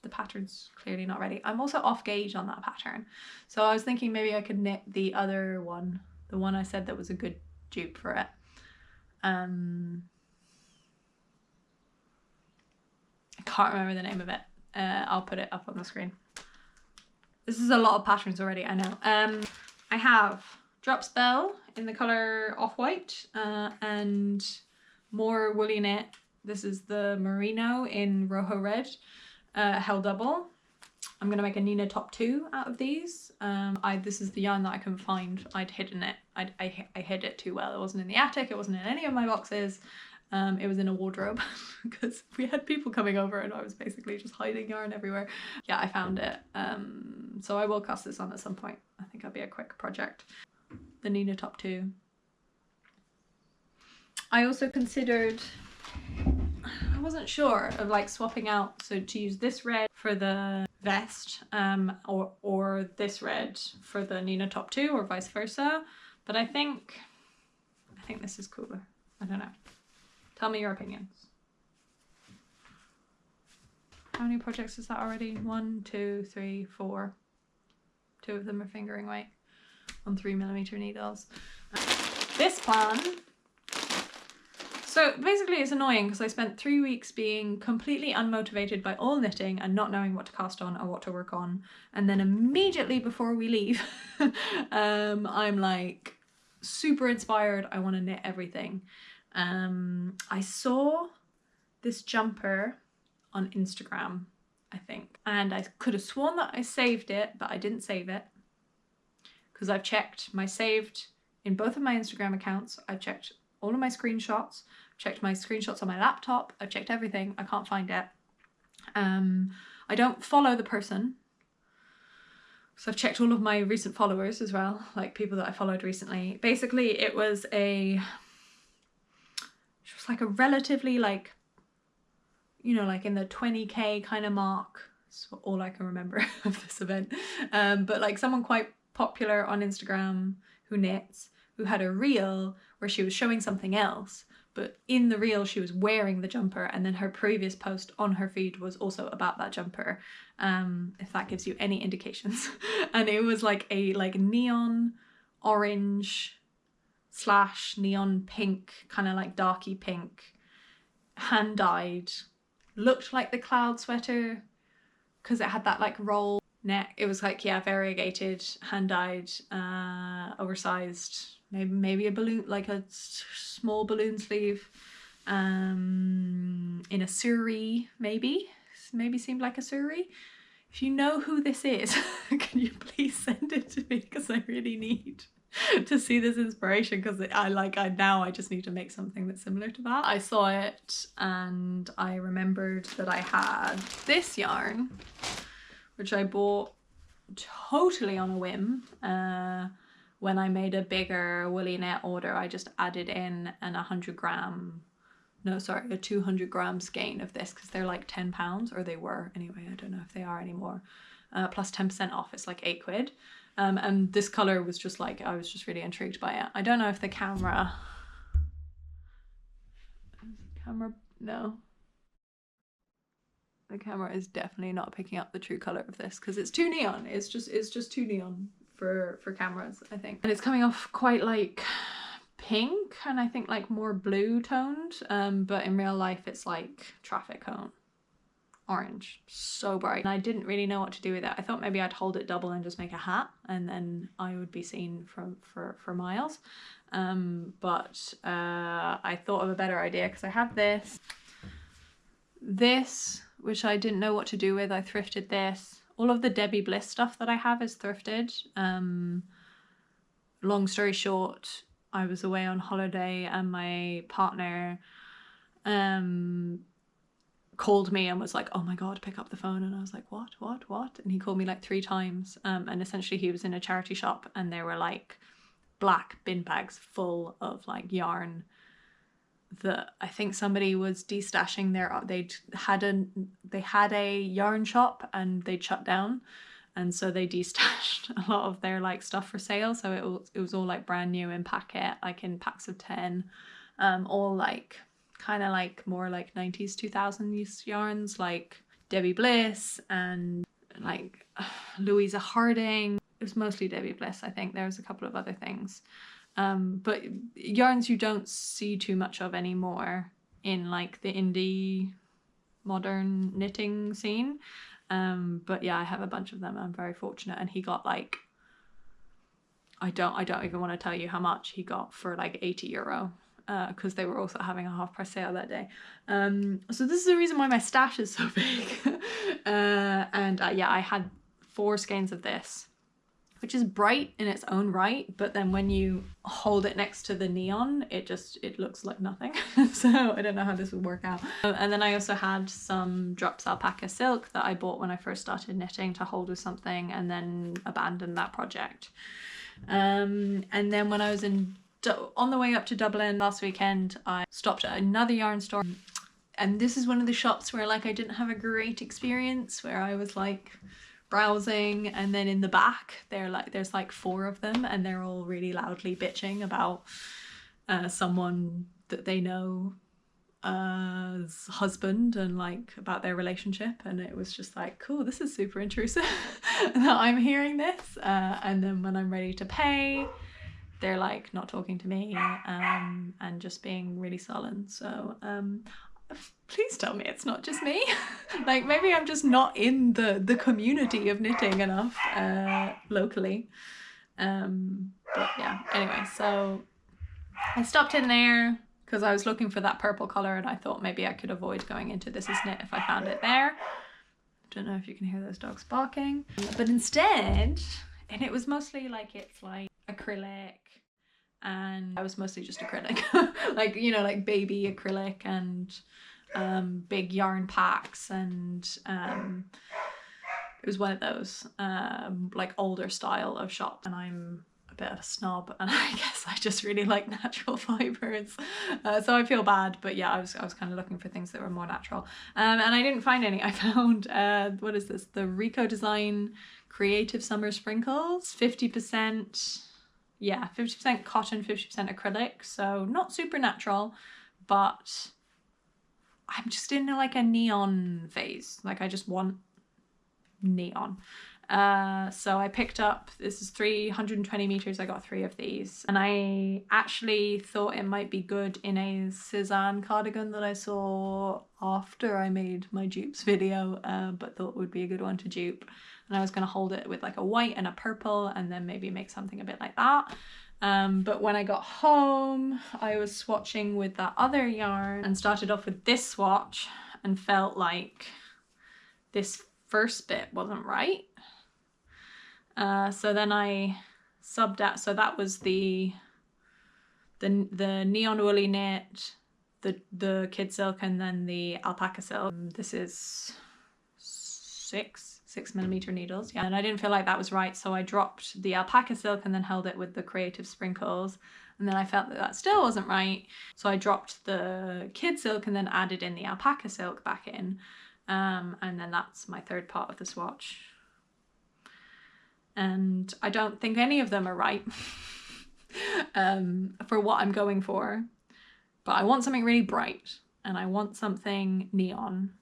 S1: the pattern's clearly not ready. I'm also off gauge on that pattern, so I was thinking maybe I could knit the other one, the one I said that was a good dupe for it. I can't remember the name of it. I'll put it up on the screen. This is a lot of patterns already, I know. I have Drop Spell in the colour Off-White and more woolly knit. This is the Merino in Rojo Red, held double. I'm going to make a Nina top 2 out of these. This is the yarn that I couldn't find. I'd hidden it. I hid it too well. It wasn't in the attic. It wasn't in any of my boxes. It was in a wardrobe because we had people coming over and I was basically just hiding yarn everywhere. Yeah, I found it. So I will cast this on at some point. I think it'll be a quick project. The Nina top 2. I also considered, I wasn't sure of like swapping out, so to use this red for the vest or this red for the Nina top 2 or vice versa, but I think this is cooler. I don't know. Tell me your opinions. How many projects is that already? 1, 2, 3, 4. 2 of them are fingering weight on 3mm needles. This plan. So basically it's annoying because I spent 3 weeks being completely unmotivated by all knitting and not knowing what to cast on or what to work on. And then immediately before we leave, I'm like super inspired. I want to knit everything. I saw this jumper on Instagram, I think, and I could have sworn that I saved it, but I didn't save it because I've checked my saved in both of my Instagram accounts. I've checked all of my screenshots, checked my screenshots on my laptop, I've checked everything. I can't find it. I don't follow the person, so I've checked all of my recent followers as well, like people that I followed recently. Basically it was like a relatively like, you know, like in the 20k kind of mark. That's all I can remember of this event. But like someone quite popular on Instagram who knits, who had a reel where she was showing something else, but in the reel she was wearing the jumper, and then her previous post on her feed was also about that jumper, if that gives you any indications. And it was like a neon orange / neon pink, kind of like darky pink, hand dyed, looked like the cloud sweater because it had that like roll neck. It was like, yeah, variegated, hand dyed, oversized, maybe a balloon, like a small balloon sleeve, in a suri, maybe seemed like a suri. If you know who this is, can you please send it to me, because I really need to see this inspiration, because I just need to make something that's similar to that. I saw it and I remembered that I had this yarn, which I bought totally on a whim. When I made a bigger woolly knit order, I just added in a 200 gram skein of this, because they're like £10, or they were anyway, I don't know if they are anymore, plus 10% off. It's like £8. And this color was just like, I was just really intrigued by it. I don't know if the camera, no. The camera is definitely not picking up the true color of this because it's too neon. It's just too neon for cameras, I think. And it's coming off quite like pink and I think like more blue toned, but in real life it's like traffic cone orange, so bright. And I didn't really know what to do with it. I thought maybe I'd hold it double and just make a hat, and then I would be seen for miles. But I thought of a better idea, because I have this, which I didn't know what to do with. I thrifted this. All of the Debbie Bliss stuff that I have is thrifted. Long story short, I was away on holiday and my partner called me and was like, oh my god, pick up the phone. And I was like, what? And he called me like 3 times, and essentially he was in a charity shop and there were like black bin bags full of like yarn that I think somebody was destashing they had a yarn shop and they'd shut down, and so they destashed a lot of their like stuff for sale. So it was all like brand new in packet, like in packs of 10, all like kind of like more like 90s 2000s yarns, like Debbie Bliss and like Louisa Harding. It was mostly Debbie Bliss, I think. There was a couple of other things, but yarns you don't see too much of anymore in like the indie modern knitting scene. But yeah, I have a bunch of them. I'm very fortunate. And he got like, I don't even want to tell you how much he got for like €80, because they were also having a half price sale that day. So this is the reason why my stash is so big. And yeah, I had 4 skeins of this, which is bright in its own right, but then when you hold it next to the neon, it looks like nothing. So I don't know how this would work out. And then I also had some drops alpaca silk that I bought when I first started knitting to hold with something, and then abandoned that project. And then when I was on the way up to Dublin last weekend, I stopped at another yarn store. And this is one of the shops where like I didn't have a great experience, where I was like browsing, and then in the back there's like 4 of them, and they're all really loudly bitching about someone that they know husband, and like about their relationship. And it was just like, cool, this is super intrusive that I'm hearing this. And then when I'm ready to pay, they're like not talking to me, and just being really sullen. So please tell me it's not just me. Like maybe I'm just not in the community of knitting enough locally. But yeah, anyway, so I stopped in there because I was looking for that purple color, and I thought maybe I could avoid going into This Is Knit if I found it there. Don't know if you can hear those dogs barking. But instead, and it was mostly like, it's like acrylic, and I was mostly just acrylic. Like, you know, like baby acrylic, and big yarn packs, and it was one of those like older style of shops. And I'm a bit of a snob, and I guess I just really like natural fibers, so I feel bad. But yeah, I was kind of looking for things that were more natural, and I didn't find any. I found what is this, the Rico Design Creative Summer Sprinkles, 50%, yeah, 50% cotton, 50% acrylic, so not super natural, but I'm just in like a neon phase. Like I just want neon. So I picked up, this is 320 meters, I got 3 of these, and I actually thought it might be good in a Cezanne cardigan that I saw after I made my dupes video, but thought it would be a good one to dupe. And I was going to hold it with like a white and a purple, and then maybe make something a bit like that. But when I got home, I was swatching with that other yarn, and started off with this swatch, and felt like this first bit wasn't right. So then I subbed out. So that was the neon woolly knit, the kid silk, and then the alpaca silk. This is 6mm needles, yeah, and I didn't feel like that was right, so I dropped the alpaca silk and then held it with the creative sprinkles, and then I felt that that still wasn't right, so I dropped the kid silk and then added in the alpaca silk back in, and then that's my third part of the swatch. And I don't think any of them are right for what I'm going for, but I want something really bright, and I want something neon,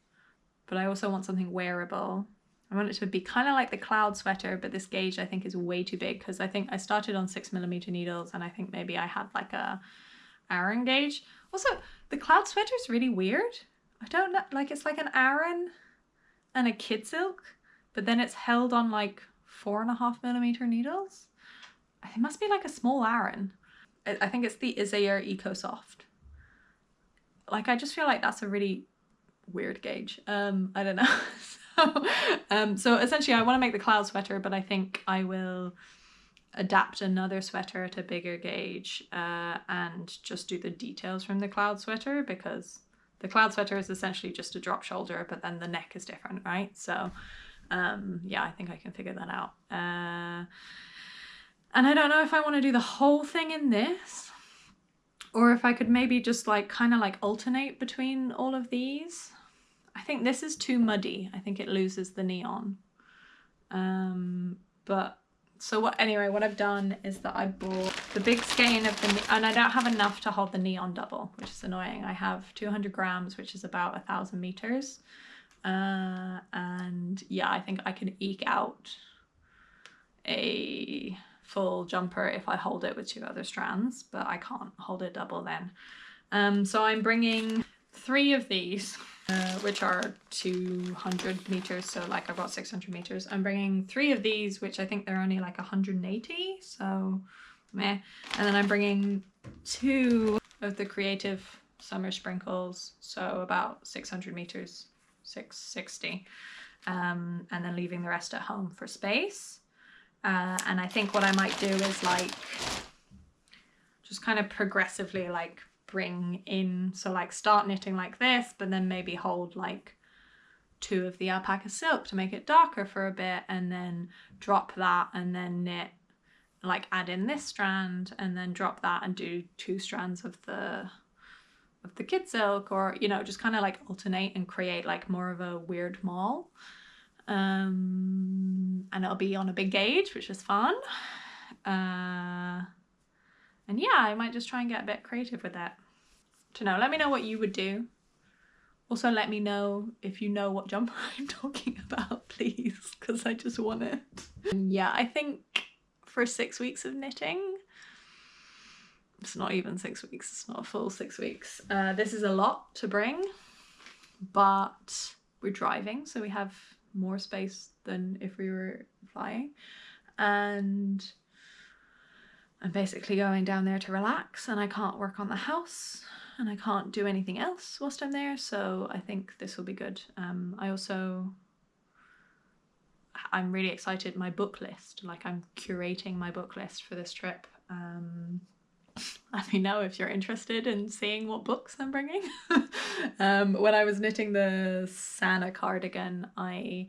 S1: but I also want something wearable. I want it to be kind of like the cloud sweater, but this gauge I think is way too big, because I think I started on 6mm needles, and I think maybe I had like a Aran gauge. Also, the cloud sweater is really weird. I don't know, like it's like an Aran and a kid silk, but then it's held on like 4.5mm needles. It must be like a small Aran. I think it's the Isair Eco Soft. Like I just feel like that's a really weird gauge. I don't know. So essentially I want to make the cloud sweater, but I think I will adapt another sweater at a bigger gauge, and just do the details from the cloud sweater, because the cloud sweater is essentially just a drop shoulder, but then the neck is different, right? So yeah, I think I can figure that out. And I don't know if I want to do the whole thing in this, or if I could maybe just like kind of like alternate between all of these. I think this is too muddy. I think it loses the neon. But so anyway, what I've done is that I bought the big skein of the, and I don't have enough to hold the neon double, which is annoying. I have 200 grams, which is about 1,000 meters. And yeah, I think I can eke out a full jumper if I hold it with 2 other strands, but I can't hold it double then. So I'm bringing 3 of these, which are 200 meters, so like I've got 600 meters. I'm bringing 3 of these, which I think they're only like 180, so meh. And then I'm bringing 2 of the creative summer sprinkles, so about 600 meters, 660, and then leaving the rest at home for space. And I think what I might do is like just kind of progressively like bring in, so like start knitting like this, but then maybe hold like 2 of the alpaca silk to make it darker for a bit, and then drop that and then knit, like add in this strand and then drop that and do 2 strands of the kid silk, or you know, just kind of like alternate and create like more of a weird mall. And it'll be on a big gauge, which is fun. And yeah, I might just try and get a bit creative with that. To know, let me know what you would do. Also, let me know if you know what jumper I'm talking about, please, because I just want it. And yeah, I think for 6 weeks of knitting, it's not even 6 weeks, it's not a full 6 weeks. This is a lot to bring, but we're driving, so we have more space than if we were flying. And I'm basically going down there to relax, and I can't work on the house and I can't do anything else whilst I'm there, so I think this will be good. I'm really excited. My book list, like I'm curating my book list for this trip. Let me know if you're interested in seeing what books I'm bringing. When I was knitting the Sanna cardigan, I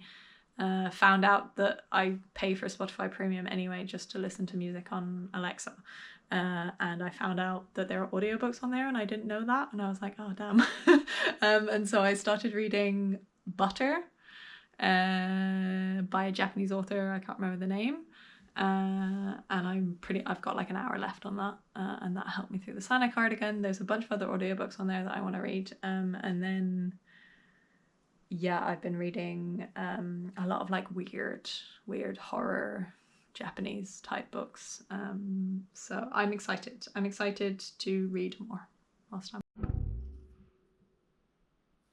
S1: found out that I pay for Spotify Premium anyway just to listen to music on Alexa. And I found out that there are audiobooks on there, and I didn't know that, and I was like, oh damn. And so I started reading Butter by a Japanese author, I can't remember the name. And I've got like an hour left on that, and that helped me through the Sanna cardigan. There's a bunch of other audiobooks on there that I want to read. And then yeah, I've been reading a lot of like weird horror Japanese type books. So I'm excited. I'm excited to read more whilst I'm.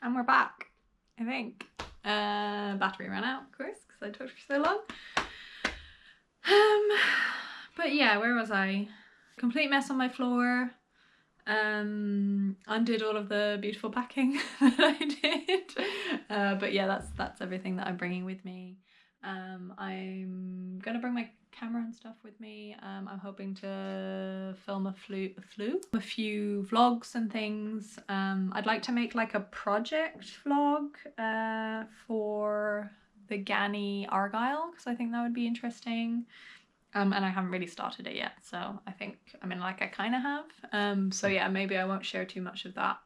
S1: And we're back, I think. Battery ran out, of course, because I talked for so long. But yeah, where was I? Complete mess on my floor. Undid all of the beautiful packing that I did. But yeah, that's everything that I'm bringing with me. I'm gonna bring my camera and stuff with me. I'm hoping to film a few vlogs and things. I'd like to make like a project vlog for the Ganni argyle, because I think that would be interesting. And I haven't really started it yet, so I think, I mean, like I kind of have. So yeah, maybe I won't share too much of that,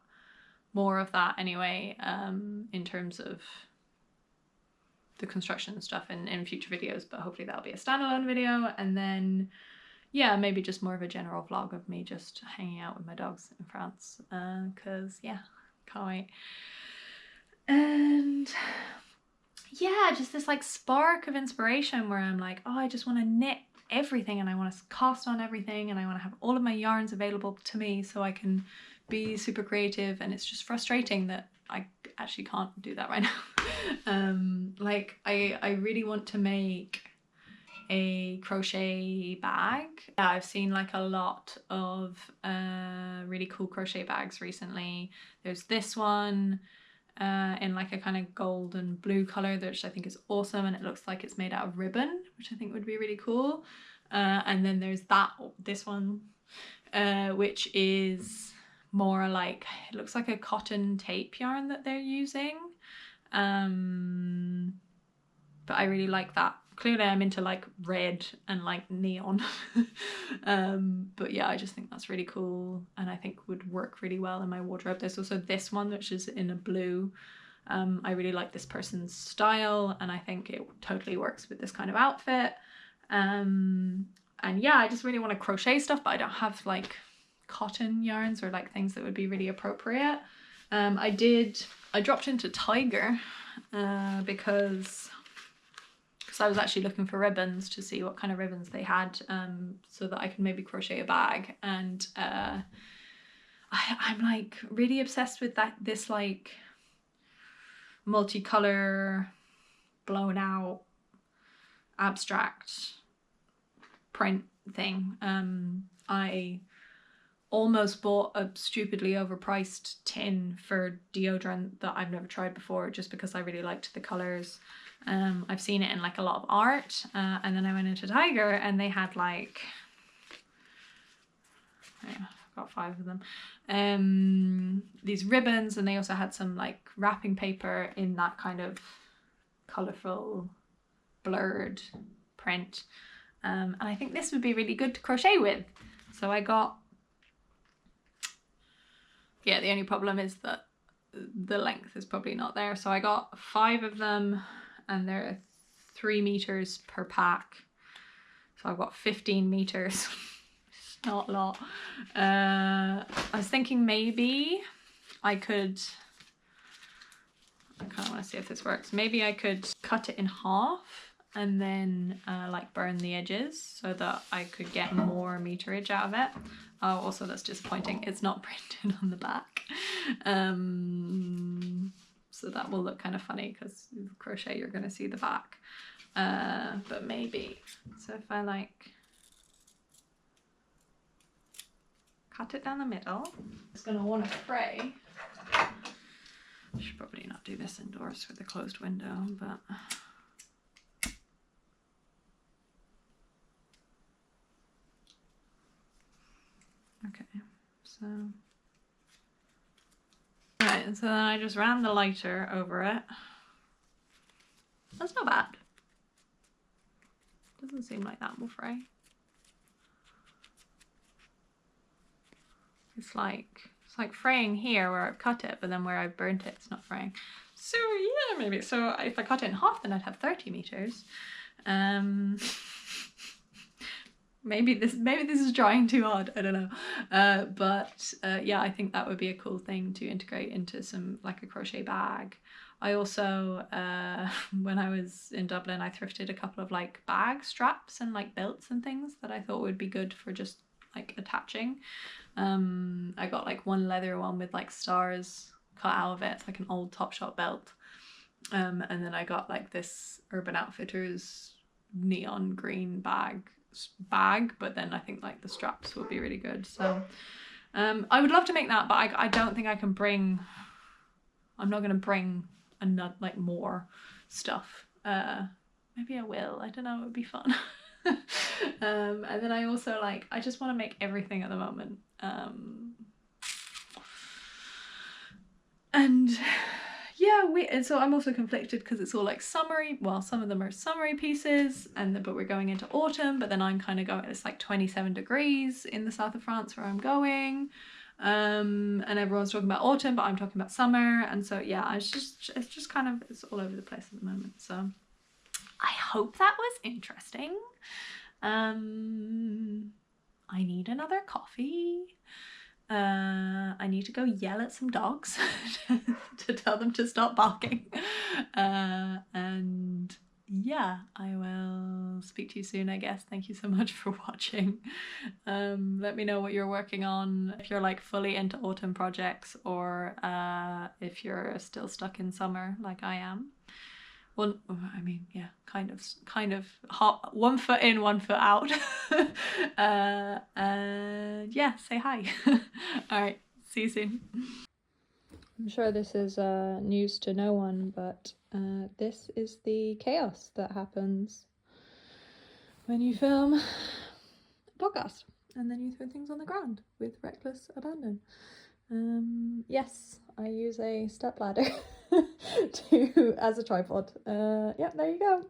S1: more of that anyway, in terms of the construction and stuff in future videos, but hopefully that'll be a standalone video. And then yeah, maybe just more of a general vlog of me just hanging out with my dogs in France, because yeah, can't wait. And yeah, just this like spark of inspiration where I'm like, oh, I just want to knit everything, and I want to cast on everything, and I want to have all of my yarns available to me so I can be super creative. And it's just frustrating that I actually can't do that right now. Like I really want to make a crochet bag. Yeah, I've seen like a lot of really cool crochet bags recently. There's this one in like a kind of gold and blue color, which I think is awesome, and it looks like it's made out of ribbon, which I think would be really cool. And then there's this one, which is more like, it looks like a cotton tape yarn that they're using. But I really like that. Clearly I'm into like red and like neon. But yeah, I just think that's really cool, and I think would work really well in my wardrobe. There's also this one, which is in a blue. I really like this person's style, and I think it totally works with this kind of outfit. And yeah, I just really want to crochet stuff, but I don't have like cotton yarns or like things that would be really appropriate. I dropped into Tiger because I was actually looking for ribbons to see what kind of ribbons they had, so that I could maybe crochet a bag. And I'm like really obsessed with this like multicolor, blown out, abstract print thing. I almost bought a stupidly overpriced tin for deodorant that I've never tried before, just because I really liked the colors. I've seen it in like a lot of art, and then I went into Tiger and they had like, I've got 5 of them, these ribbons, and they also had some like wrapping paper in that kind of colourful blurred print, and I think this would be really good to crochet with. So I got, yeah, the only problem is that the length is probably not there, so I got 5 of them and they're 3 meters per pack, so I've got 15 meters. It's not a lot. I was thinking maybe I kind of want to see if this works. Maybe I could cut it in half and then like burn the edges so that I could get more meterage out of it. Oh, also that's disappointing, it's not printed on the back. So that will look kind of funny because crochet you're going to see the back. But maybe, so if I like cut it down the middle, it's going to want to fray. I should probably not do this indoors with a closed window, but okay, so right, and so then I just ran the lighter over it. That's not bad. Doesn't seem like that will fray. It's like fraying here where I've cut it, but then where I've burnt it, it's not fraying. So yeah, maybe. So if I cut it in half, then I'd have 30 meters. Maybe this is trying too hard, I don't know. But yeah, I think that would be a cool thing to integrate into some, like a crochet bag. I also, when I was in Dublin, I thrifted a couple of like bag straps and like belts and things that I thought would be good for just like attaching. I got like one leather one with like stars cut out of it. It's like an old Topshop belt. And then I got like this Urban Outfitters neon green bag, but then I think like the straps will be really good. So I would love to make that, but I don't think I can bring, I'm not gonna bring another like more stuff. Maybe I will, I don't know, it would be fun. And then I also like, I just want to make everything at the moment, and yeah, and so I'm also conflicted because it's all like summery, well some of them are summery pieces, and but we're going into autumn, but then I'm kind of going, it's like 27 degrees in the south of France where I'm going, and everyone's talking about autumn, but I'm talking about summer, and so yeah, it's just kind of, it's all over the place at the moment. So I hope that was interesting. I need another coffee. I need to go yell at some dogs to tell them to stop barking. And yeah, I will speak to you soon, I guess. Thank you so much for watching. Let me know what you're working on, if you're like fully into autumn projects, or if you're still stuck in summer like I am. Well, I mean, yeah, kind of hot, 1 foot in, 1 foot out. And yeah, say hi. All right, see you soon. I'm sure this is news to no one, but this is the chaos that happens when you film a podcast and then you throw things on the ground with reckless abandon. Yes, I use a stepladder as a tripod. Yeah, there you go.